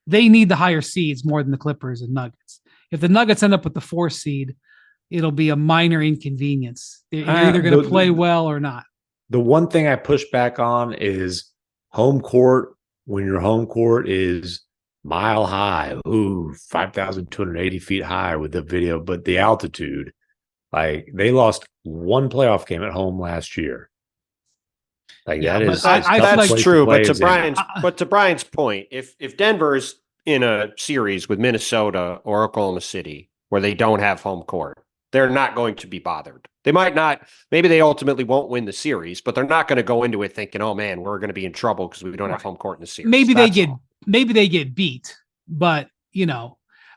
A: they need the higher seeds more than the Clippers and Nuggets. If the Nuggets end up with the 4 seed, it'll be a minor inconvenience. You're either going to play well or not.
C: The one thing I push back on is home court. When your home court is mile high, 5,280 feet high with the video, but the altitude, like they lost 1 playoff game at home last year. Like
A: Yeah,
C: that
A: but
C: is
B: that's true. But
C: to
B: to Brian's point, if Denver's in a series with Minnesota or Oklahoma City where they don't have home court, they're not going to be bothered. They might not, maybe they ultimately won't win the series, but they're not going to go into it thinking, oh man, we're going to be in trouble because we don't have home court in the series.
A: Maybe they get beat, but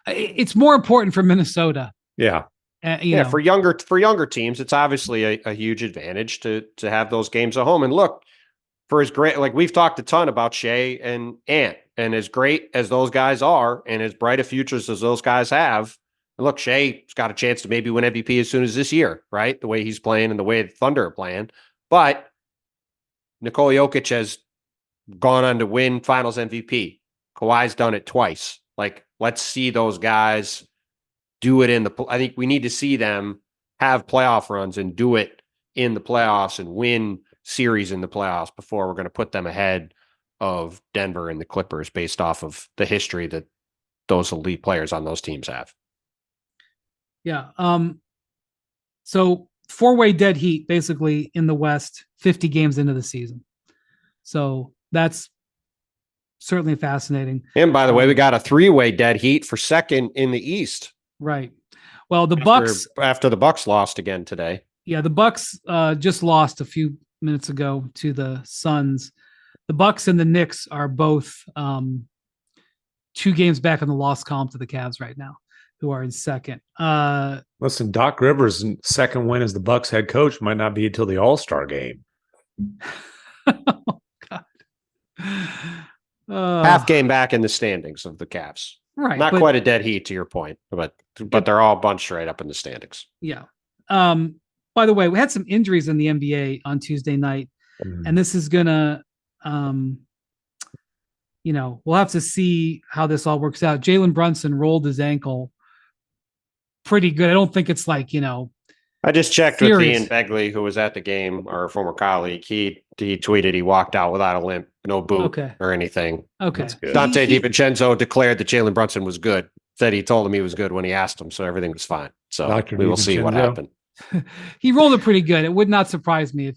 A: it's more important for Minnesota.
C: Yeah.
B: For younger teams, it's obviously a huge advantage to have those games at home. And look, for as great, like we've talked a ton about Shea and Ant, and as great as those guys are, and as bright a futures as those guys have. And look, Shea's got a chance to maybe win MVP as soon as this year, right? The way he's playing and the way the Thunder are playing. But Nikola Jokic has gone on to win Finals MVP. Kawhi's done it twice. Like, let's see those guys do it I think we need to see them have playoff runs and do it in the playoffs and win series in the playoffs before we're going to put them ahead of Denver and the Clippers based off of the history that those elite players on those teams have.
A: Yeah. So 4-way dead heat basically in the West, 50 games into the season. So that's certainly fascinating.
B: And by the way, we got a 3-way dead heat for second in the East.
A: Right. Well, Bucks
B: after the Bucks lost again today.
A: Yeah, the Bucks just lost a few minutes ago to the Suns. The Bucks and the Knicks are both 2 games back on the loss column to the Cavs right now, who are in second.
C: Listen, Doc Rivers' second win as the Bucks head coach might not be until the All-Star game.
A: Oh, God.
B: Half game back in the standings of the Cavs.
A: Right.
B: Not quite a dead heat to your point, but they're all bunched right up in the standings.
A: Yeah. By the way, we had some injuries in the NBA on Tuesday night, and this is gonna, we'll have to see how this all works out. Jalen Brunson rolled his ankle pretty good. I don't think it's like,
B: I just checked with Ian Begley, who was at the game, our former colleague. He tweeted he walked out without a limp, no boot or anything.
A: Okay.
B: Dante DiVincenzo declared that Jalen Brunson was good. Said he told him he was good when he asked him, so everything was fine. So we will see what happened.
A: He rolled it pretty good. It would not surprise me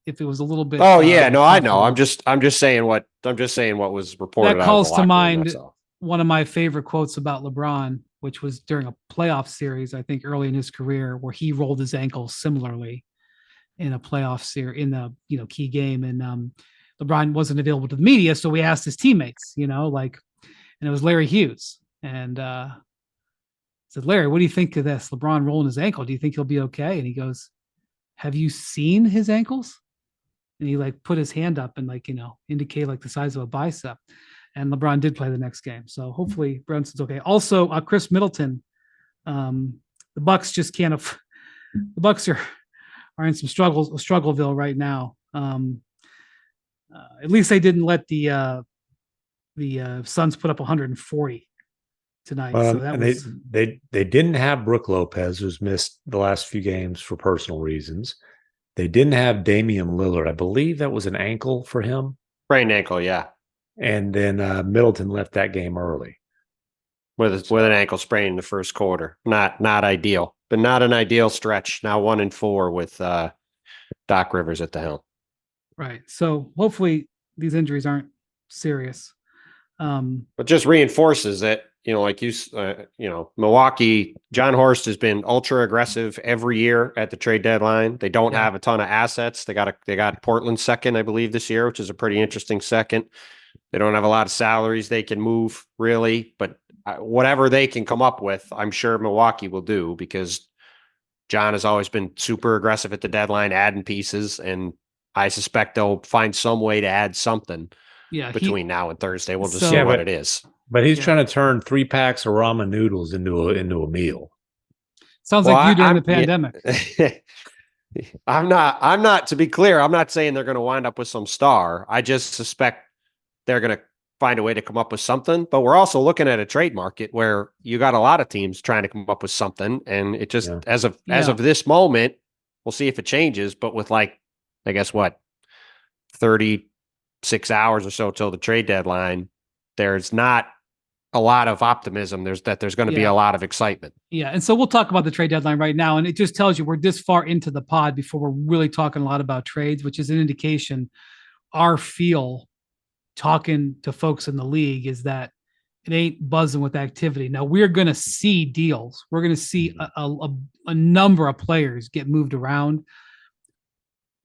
A: if it was a little bit.
B: Oh yeah, no, I know. I'm just saying what was reported.
A: That calls to mind one of my favorite quotes about LeBron, which was during a playoff series, I think early in his career, where he rolled his ankle similarly in a playoff series in the key game, and LeBron wasn't available to the media, so we asked his teammates, and it was Larry Hughes, and said, Larry, what do you think of this? LeBron rolling his ankle. Do you think he'll be okay? And he goes, have you seen his ankles? And he put his hand up and indicate the size of a bicep. And LeBron did play the next game. So hopefully Brunson's okay. Also, Chris Middleton, the Bucks just can't the Bucks are in some struggleville right now. At least they didn't let the Suns put up 140 tonight. So that was...
C: they didn't have Brook Lopez, who's missed the last few games for personal reasons. They didn't have Damian Lillard. I believe that was an ankle for him.
B: Sprained ankle, yeah.
C: And then Middleton left that game early
B: with an ankle sprain in the first quarter. Not ideal, but not an ideal stretch. Now 1-4 with Doc Rivers at the helm.
A: Right. So hopefully these injuries aren't serious.
B: But just reinforces that Milwaukee, John Horst has been ultra aggressive every year at the trade deadline. They don't have a ton of assets. They got Portland second, I believe, this year, which is a pretty interesting second. They don't have a lot of salaries they can move, really, but whatever they can come up with, I'm sure Milwaukee will do, because John has always been super aggressive at the deadline, adding pieces, and I suspect they'll find some way to add something between now and Thursday. We'll just see what it is.
C: But he's trying to turn 3 packs of ramen noodles into a meal.
A: Sounds like you during the pandemic.
B: I'm not, to be clear, I'm not saying they're going to wind up with some star. I just suspect they're going to find a way to come up with something. But we're also looking at a trade market where you got a lot of teams trying to come up with something. And it just, as of this moment, we'll see if it changes. But with 36 hours or so till the trade deadline, there's not a lot of optimism. There's going to be a lot of excitement.
A: Yeah. And so we'll talk about the trade deadline right now. And it just tells you we're this far into the pod before we're really talking a lot about trades, which is an indication our feel talking to folks in the league is that it ain't buzzing with activity. Now we're going to see deals. We're going to see a number of players get moved around.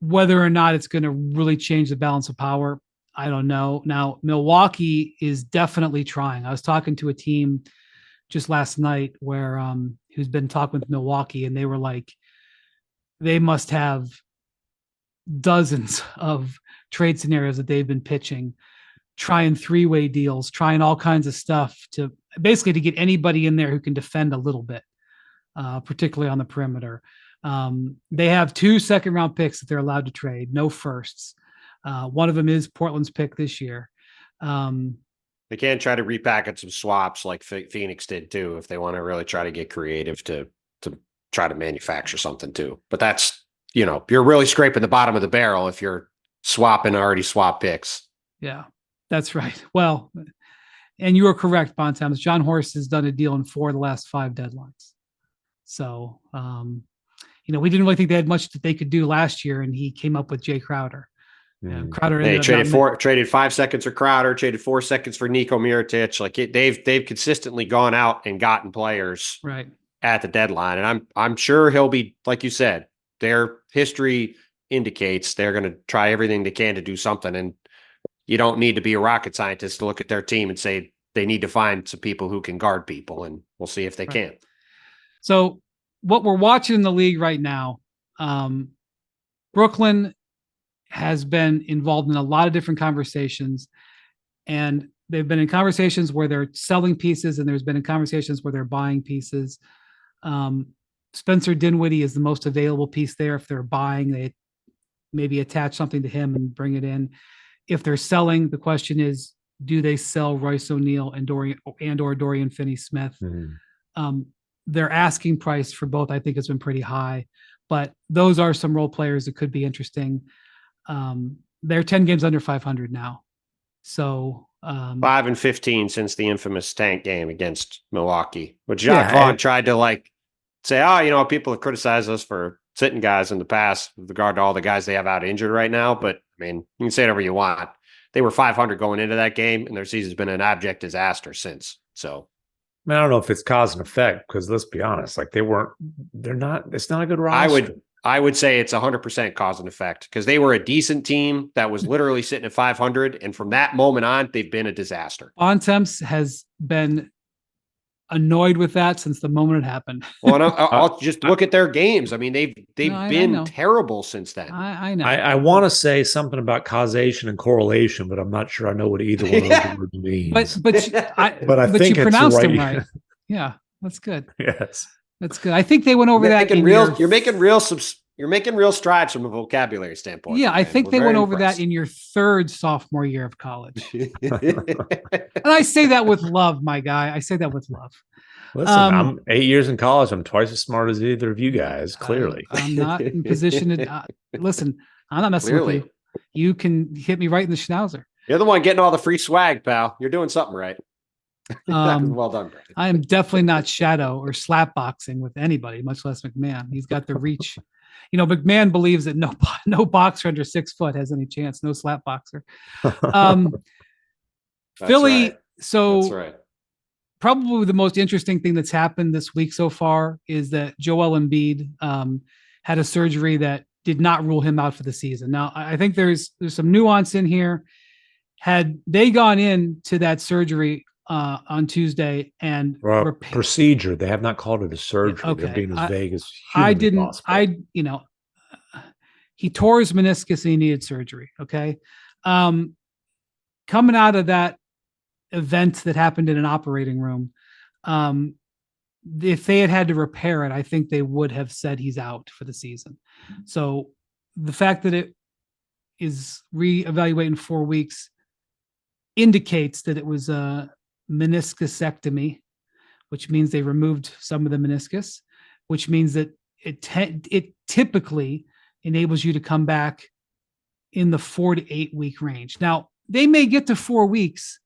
A: Whether or not it's going to really change the balance of power, I don't know. Now, Milwaukee is definitely trying. I was talking to a team just last night who's been talking with Milwaukee, and they were like, they must have dozens of trade scenarios that they've been pitching, trying 3-way deals, trying all kinds of stuff to get anybody in there who can defend a little bit, particularly on the perimeter. They have 2 second-round picks that they're allowed to trade, no firsts. One of them is Portland's pick this year.
B: They can try to repackage some swaps like Phoenix did too, if they want to really try to get creative to try to manufacture something too. But that's, you're really scraping the bottom of the barrel if you're swapping already swapped picks.
A: Yeah, that's right. Well, and you are correct, Bontemps. John Horst has done a deal in 4 of the last 5 deadlines. So, we didn't really think they had much that they could do last year, and he came up with Jay Crowder.
B: Crowder traded 5 seconds for Crowder, traded 4 seconds for Nico Mirotic. They've consistently gone out and gotten players at the deadline, and I'm sure he'll be, like you said, their history indicates they're going to try everything they can to do something. And you don't need to be a rocket scientist to look at their team and say they need to find some people who can guard people, and we'll see if they can.
A: So what we're watching in the league right now, Brooklyn has been involved in a lot of different conversations, and they've been in conversations where they're selling pieces, and there's been in conversations where they're buying pieces. Spencer Dinwiddie is the most available piece there. If they're buying, they maybe attach something to him and bring it in. If they're selling, the question is, do they sell Royce O'Neal and Dorian Finney-Smith? Their asking price for both, I think, has been pretty high, but those are some role players that could be interesting. They're 10 games under 500 now. So
B: 5-15 since the infamous tank game against Milwaukee, which Jacques Vaughn tried to say, people have criticized us for sitting guys in the past with regard to all the guys they have out injured right now. But I mean, you can say whatever you want. They were 500 going into that game, and their season's been an abject disaster since. So
C: I don't know if it's cause and effect, because let's be honest, it's not a good roster.
B: I would say it's 100% cause and effect, because they were a decent team that was literally sitting at 500. And from that moment on, they've been a disaster.
A: Bontemps has been annoyed with that since the moment it happened.
B: Well, I'll just look at their games. I mean, they've been terrible since then.
A: I know.
C: I want to say something about causation and correlation, but I'm not sure I know what either one of those words means.
A: But
C: I think
A: you pronounced them right. Yeah, that's good.
C: Yes.
A: That's good. I think they went over that.
B: You're making real strides from a vocabulary standpoint.
A: Yeah, I think they went over that in your 3rd sophomore year of college. And I say that with love, my guy. I say that with love.
C: Listen, I'm 8 years in college. I'm twice as smart as either of you guys, clearly.
A: I'm not in position to listen. I'm not messing with you. You can hit me right in the schnauzer.
B: You're the one getting all the free swag, pal. You're doing something right. Well done, Brandon.
A: I am definitely not shadow or slap boxing with anybody, much less MacMahon. He's got the reach. MacMahon believes that no boxer under 6 foot has any chance. No slap boxer. Philly.
B: Right.
A: So
B: that's right.
A: probably the most interesting thing that's happened this week so far is that Joel Embiid had a surgery that did not rule him out for the season. Now, I think there's some nuance in here. Had they gone into that surgery on Tuesday and
C: procedure, they have not called it a surgery.
A: Okay.
C: They're being as vague as
A: possible. He tore his meniscus and he needed surgery. Okay. Coming out of that event that happened in an operating room, if they had to repair it, I think they would have said he's out for the season. So the fact that it is reevaluated in 4 weeks indicates that it was a meniscusectomy, which means they removed some of the meniscus, which means that it typically enables you to come back in the 4 to 8 week range. Now, they may get to 4 weeks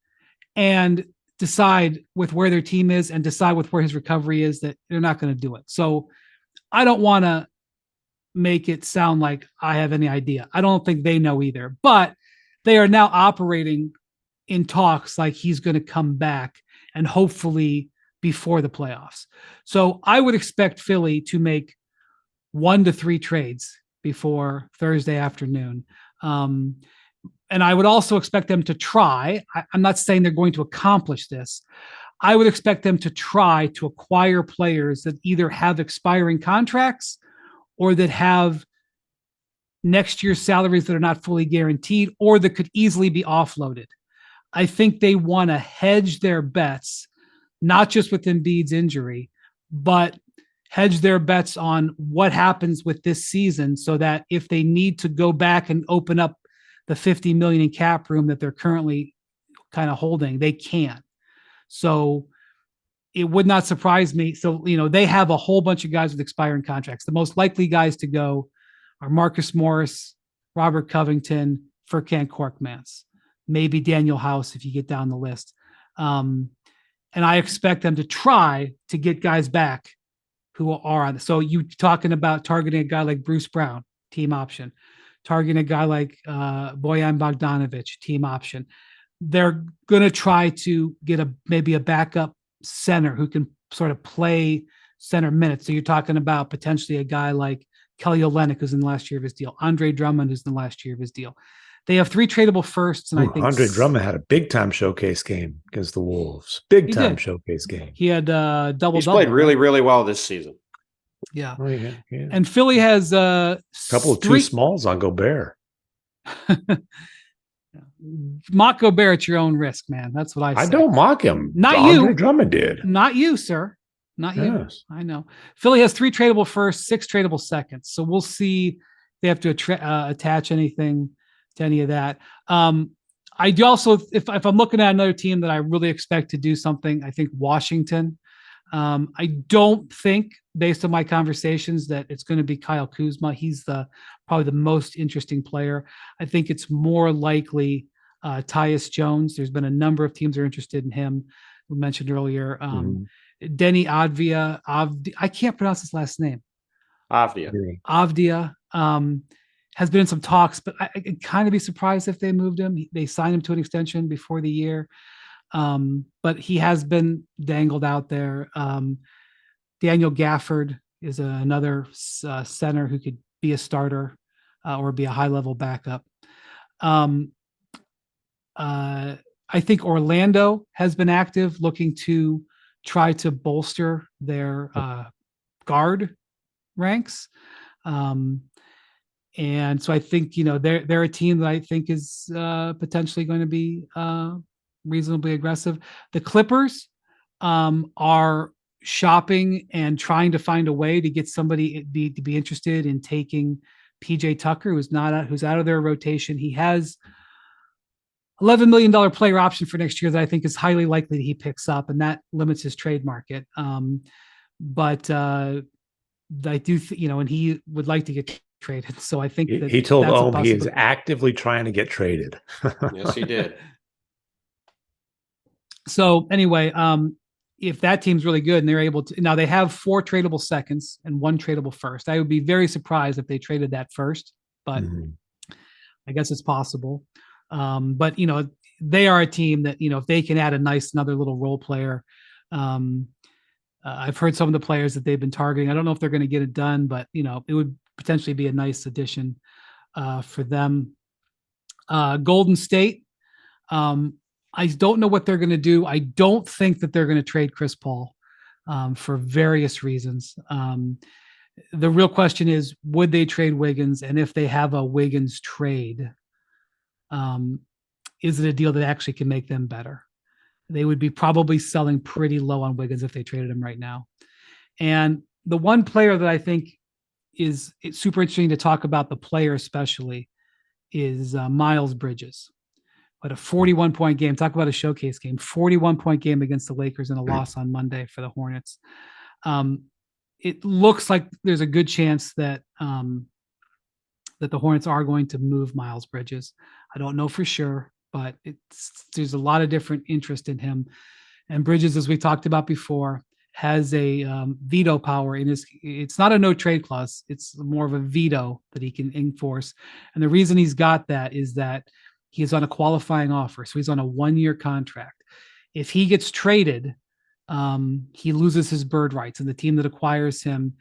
A: and decide with where their team is and decide with where his recovery is that they're not going to do it. So I don't want to make it sound like I have any idea. I don't think they know either, but they are now operating in talks like he's going to come back and hopefully before the playoffs. So I would expect Philly to make 1 to 3 trades before Thursday afternoon. And I would also expect them to try. I'm not saying they're going to accomplish this. I would expect them to try to acquire players that either have expiring contracts or that have next year's salaries that are not fully guaranteed or that could easily be offloaded. I think they want to hedge their bets, not just with Embiid's injury, but hedge their bets on what happens with this season so that if they need to go back and open up the $50 million in cap room that they're currently kind of holding, they can. So it would not surprise me. So, they have a whole bunch of guys with expiring contracts. The most likely guys to go are Marcus Morris, Robert Covington, Furkan Korkmaz, maybe Daniel House if you get down the list. And I expect them to try to get guys back who are on. So you talking about targeting a guy like Bruce Brown, team option. Targeting a guy like Bojan Bogdanovic, team option. They're going to try to get maybe a backup center who can sort of play center minutes. So you're talking about potentially a guy like Kelly Olynyk, who's in the last year of his deal. Andre Drummond, who's in the last year of his deal. They have 3 tradable firsts, and I think
C: Andre Drummond had a big time showcase game against the Wolves. Big time showcase game.
A: He had double.
B: He's played really, really well this season.
A: Yeah.
C: Oh, yeah.
A: And Philly has a
C: couple of 2 smalls on Gobert.
A: Mock Gobert at your own risk, man. That's what I say.
C: I don't mock him.
A: Not
C: Andre
A: you.
C: Drummond did.
A: Not you, sir. Not you.
C: Yes.
A: I know. Philly has 3 tradable firsts, 6 tradable seconds. So we'll see if they have to attach anything to any of that. I do also, if I'm looking at another team that I really expect to do something, I think Washington. I don't think, based on my conversations, that it's going to be Kyle Kuzma. He's probably the most interesting player. I think it's more likely Tyus Jones. There's been a number of teams that are interested in him. We mentioned earlier. Denny Avdia. I can't pronounce his last name. Avdia. Has been in some talks, but I'd kind of be surprised if they moved him. They signed him to an extension before the year. But he has been dangled out there. Daniel Gafford is another center who could be a starter or be a high-level backup. I think Orlando has been active, looking to try to bolster their guard ranks. And so I think, they're a team that I think is potentially going to be reasonably aggressive. The Clippers are shopping and trying to find a way to get somebody to be interested in taking PJ Tucker, who's out of their rotation. He has $11 million player option for next year that I think is highly likely that he picks up, and that limits his trade market. But I do, and he would like to get traded. So I think that
C: he told Ohm he is actively trying to get traded.
B: Yes, he did.
A: So anyway, if that team's really good and they're able to, now they have 4 tradable seconds and 1 tradable first. I would be very surprised if they traded that first, but I guess it's possible. But they are a team that, if they can add another little role player I've heard some of the players that they've been targeting. I don't know if they're going to get it done, but it would potentially be a nice addition for them. Golden State. I don't know what they're going to do. I don't think that they're going to trade Chris Paul for various reasons. The real question is, would they trade Wiggins? And if they have a Wiggins trade, is it a deal that actually can make them better? They would be probably selling pretty low on Wiggins if they traded him right now. And the one player that I think it's super interesting to talk about, the player especially, is Miles Bridges. But a 41-point game, talk about a showcase game, 41-point game against the Lakers and a loss on Monday for the Hornets. It looks like there's a good chance that that the Hornets are going to move Miles Bridges. I don't know for sure, but there's a lot of different interest in him. And Bridges, as we talked about before, has a veto power in his. It's not a no trade clause. It's more of a veto that he can enforce. And the reason he's got that is that he is on a qualifying offer. So he's on a 1-year contract. If he gets traded, he loses his bird rights, and the team that acquires him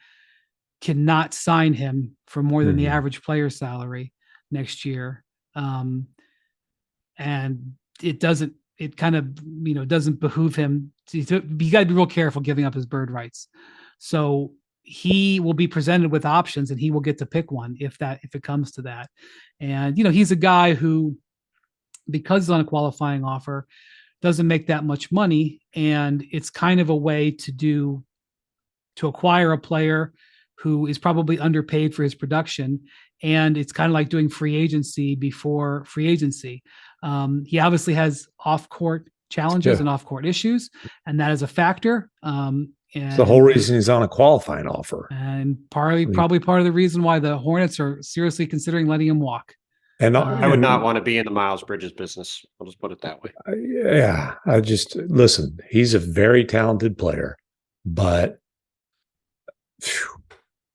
A: cannot sign him for more than the average player salary next year. And it kind of, doesn't behoove him you got to be real careful giving up his bird rights. So he will be presented with options, and he will get to pick one if it comes to that. And, he's a guy who, because he's on a qualifying offer, doesn't make that much money. And it's kind of a way to acquire a player who is probably underpaid for his production. And it's kind of like doing free agency before free agency. He obviously has off-court challenges and off-court issues, and that is a factor. And
C: it's the whole reason he's on a qualifying offer.
A: And probably part of the reason why the Hornets are seriously considering letting him walk.
B: And I would not want to be in the Miles Bridges business. I'll just put it that way.
C: Yeah. Listen, he's a very talented player, but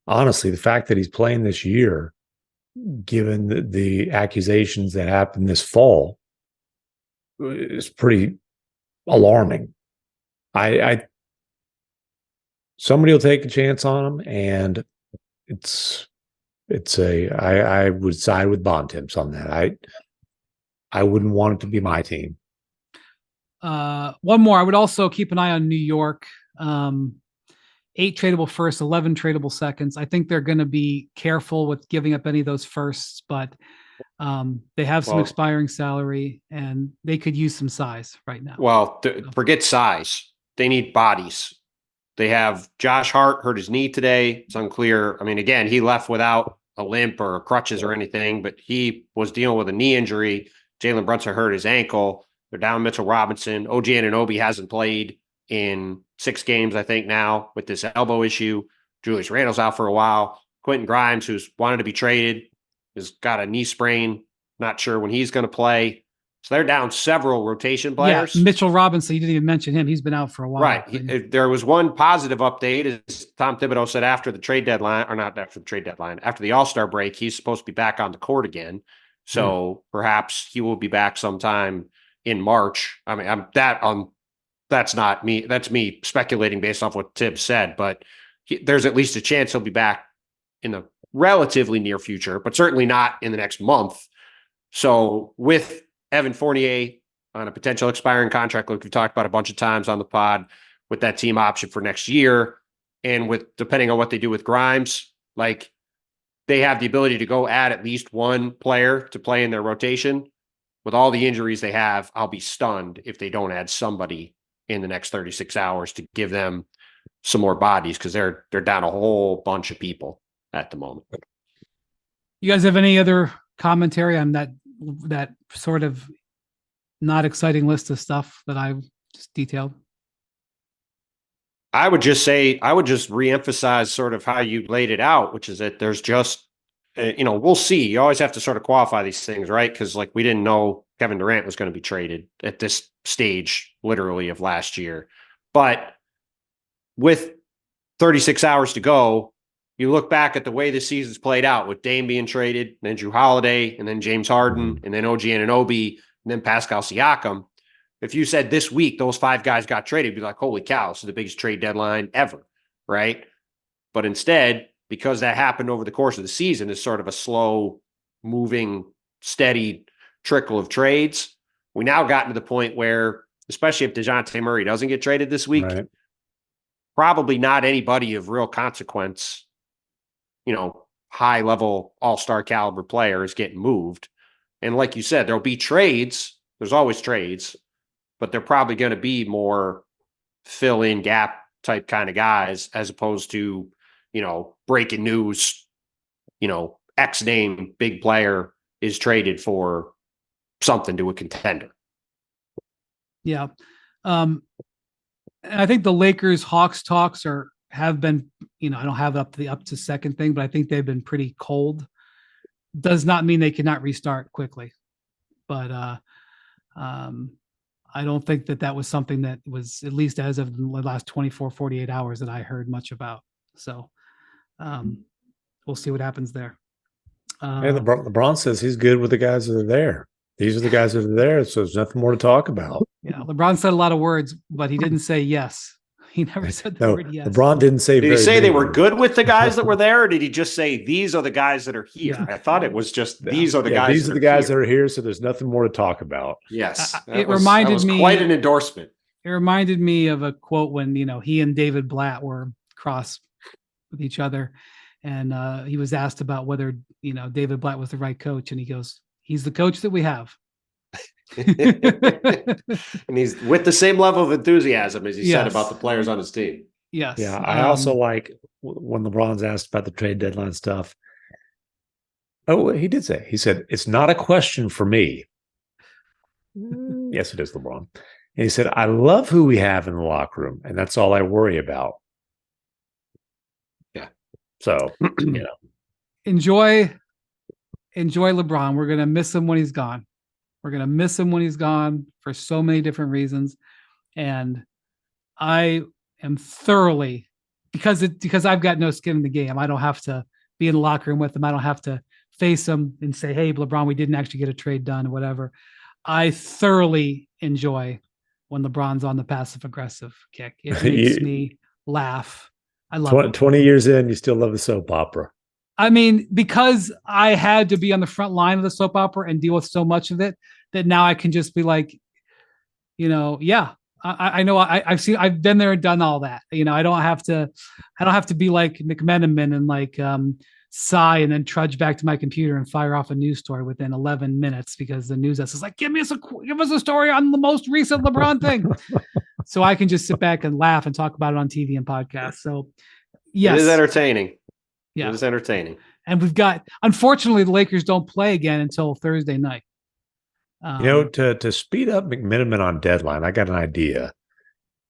C: honestly, the fact that he's playing this year, given the accusations that happened this fall, is pretty alarming. Somebody will take a chance on him, and I would side with Bontemps on that. I wouldn't want it to be my team.
A: One more. I would also keep an eye on New York. 8 tradable firsts, 11 tradable seconds. I think they're going to be careful with giving up any of those firsts, but they have some expiring salary, and they could use some size right now.
B: Well, forget size. They need bodies. They have Josh Hart hurt his knee today. It's unclear. I mean, again, he left without a limp or crutches or anything, but he was dealing with a knee injury. Jalen Brunson hurt his ankle. They're down Mitchell Robinson. OG Anunoby hasn't played in 6 games, I think, now with this elbow issue. Julius Randle's out for a while. Quentin Grimes, who's wanted to be traded, has got a knee sprain. Not sure when he's going to play. So they're down several rotation players.
A: Yeah, Mitchell Robinson, you didn't even mention him. He's been out for a while.
B: Right. There was one positive update, as Tom Thibodeau said after the trade deadline, or not after the trade deadline, after the All-Star break, he's supposed to be back on the court again. So perhaps he will be back sometime in March. I mean, that's not me. That's me speculating based off what Tibbs said, but there's at least a chance he'll be back in the relatively near future, but certainly not in the next month. So with Evan Fournier on a potential expiring contract, like we've talked about a bunch of times on the pod, with that team option for next year, and with depending on what they do with Grimes, like they have the ability to go add at least one player to play in their rotation. With all the injuries they have, I'll be stunned if they don't add somebody in the next 36 hours to give them some more bodies, because they're down a whole bunch of people at the moment.
A: You guys have any other commentary on that sort of not exciting list of stuff that I've just detailed?
B: I would just reemphasize sort of how you laid it out, which is that there's just, we'll see. You always have to sort of qualify these things, right? Because like we didn't know Kevin Durant was going to be traded at this stage, literally, of last year. But with 36 hours to go, you look back at the way the season's played out with Dame being traded, and then Jrue Holiday, and then James Harden, and then OG Anunoby, and then Pascal Siakam. if you said this week those 5 guys got traded, you'd be like, holy cow, this is the biggest trade deadline ever, right? But instead, because that happened over the course of the season, it's sort of a slow moving, steady trickle of trades. We now gotten to the point where, especially if DeJounte Murray doesn't get traded this week,
C: Right.
B: probably not anybody of real consequence, high level all-star caliber player is getting moved. And like you said, there'll be trades. There's always trades, but they're probably going to be more fill in gap type kind of guys as opposed to, breaking news, X name big player is traded for something to a contender.
A: Yeah. I think the Lakers Hawks talks have been, I don't have up to second thing, but I think they've been pretty cold. Does not mean they cannot restart quickly, but I don't think that was something that was, at least as of the last 24, 48 hours, that I heard much about. So we'll see what happens there.
C: And LeBron says he's good with the guys that are there. These are the guys that are there, so there's nothing more to talk about.
A: Yeah, LeBron said a lot of words, but he didn't say yes. He never said the word yes.
C: LeBron didn't say.
B: Did he say they were good with the guys that were there, or did he just say these are the guys that are here? Yeah. I thought it was just these are the guys.
C: These are the guys that are here, so there's nothing more to talk about.
B: Yes,
A: it reminded me
B: quite an endorsement.
A: It reminded me of a quote when he and David Blatt were cross with each other, and he was asked about whether David Blatt was the right coach, and he goes, "He's the coach that we have."
B: And he's with the same level of enthusiasm as he said about the players on his team.
A: Yes.
C: Yeah. I also like when LeBron's asked about the trade deadline stuff. Oh, he said, it's not a question for me. Yes, it is, LeBron. And he said, I love who we have in the locker room, and that's all I worry about.
B: Yeah.
C: So,
A: enjoy LeBron. We're going to miss him when he's gone. We're going to miss him when he's gone for so many different reasons. And I am thoroughly, because I've got no skin in the game. I don't have to be in the locker room with him. I don't have to face him and say, hey, LeBron, we didn't actually get a trade done or whatever. I thoroughly enjoy when LeBron's on the passive aggressive kick. It makes me laugh. I love it.
C: 20 years in, you still love the soap opera.
A: I mean, because I had to be on the front line of the soap opera and deal with so much of it, that now I can just be like, yeah, I know I've been there and done all that. I don't have to be like MacMahon and like sigh and then trudge back to my computer and fire off a news story within 11 minutes because the news desk is like, give us a story on the most recent LeBron thing. So I can just sit back and laugh and talk about it on TV and podcasts. So yes,
B: it is entertaining.
A: Yeah.
B: It was entertaining.
A: And unfortunately, the Lakers don't play again until Thursday night.
C: To speed up McMenamin on deadline, I got an idea.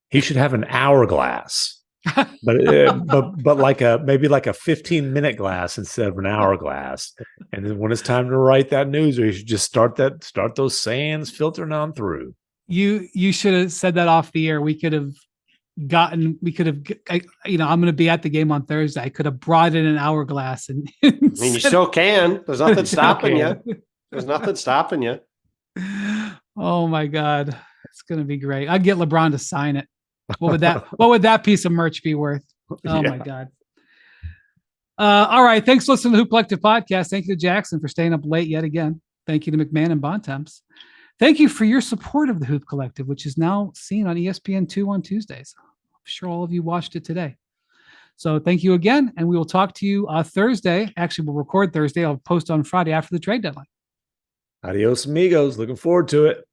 C: He should have an hourglass, but maybe like a 15-minute glass instead of an hourglass. And then when it's time to write that news, he should just start those sands filtering on through.
A: You should have said that off the air. I'm going to be at the game on Thursday. I could have brought in an hourglass and
B: you still can. There's nothing stopping you. There's nothing stopping you.
A: Oh my God. It's going to be great. I'd get LeBron to sign it. What would that piece of merch be worth? Oh my God. All right. Thanks for listening to the Hoop Collective podcast. Thank you to Jackson for staying up late yet again. Thank you to MacMahon and Bontemps. Thank you for your support of the Hoop Collective, which is now seen on ESPN2 on Tuesdays. I'm sure all of you watched it today. So thank you again, and we will talk to you Thursday. Actually, we'll record Thursday. I'll post on Friday after the trade deadline.
C: Adios, amigos. Looking forward to it.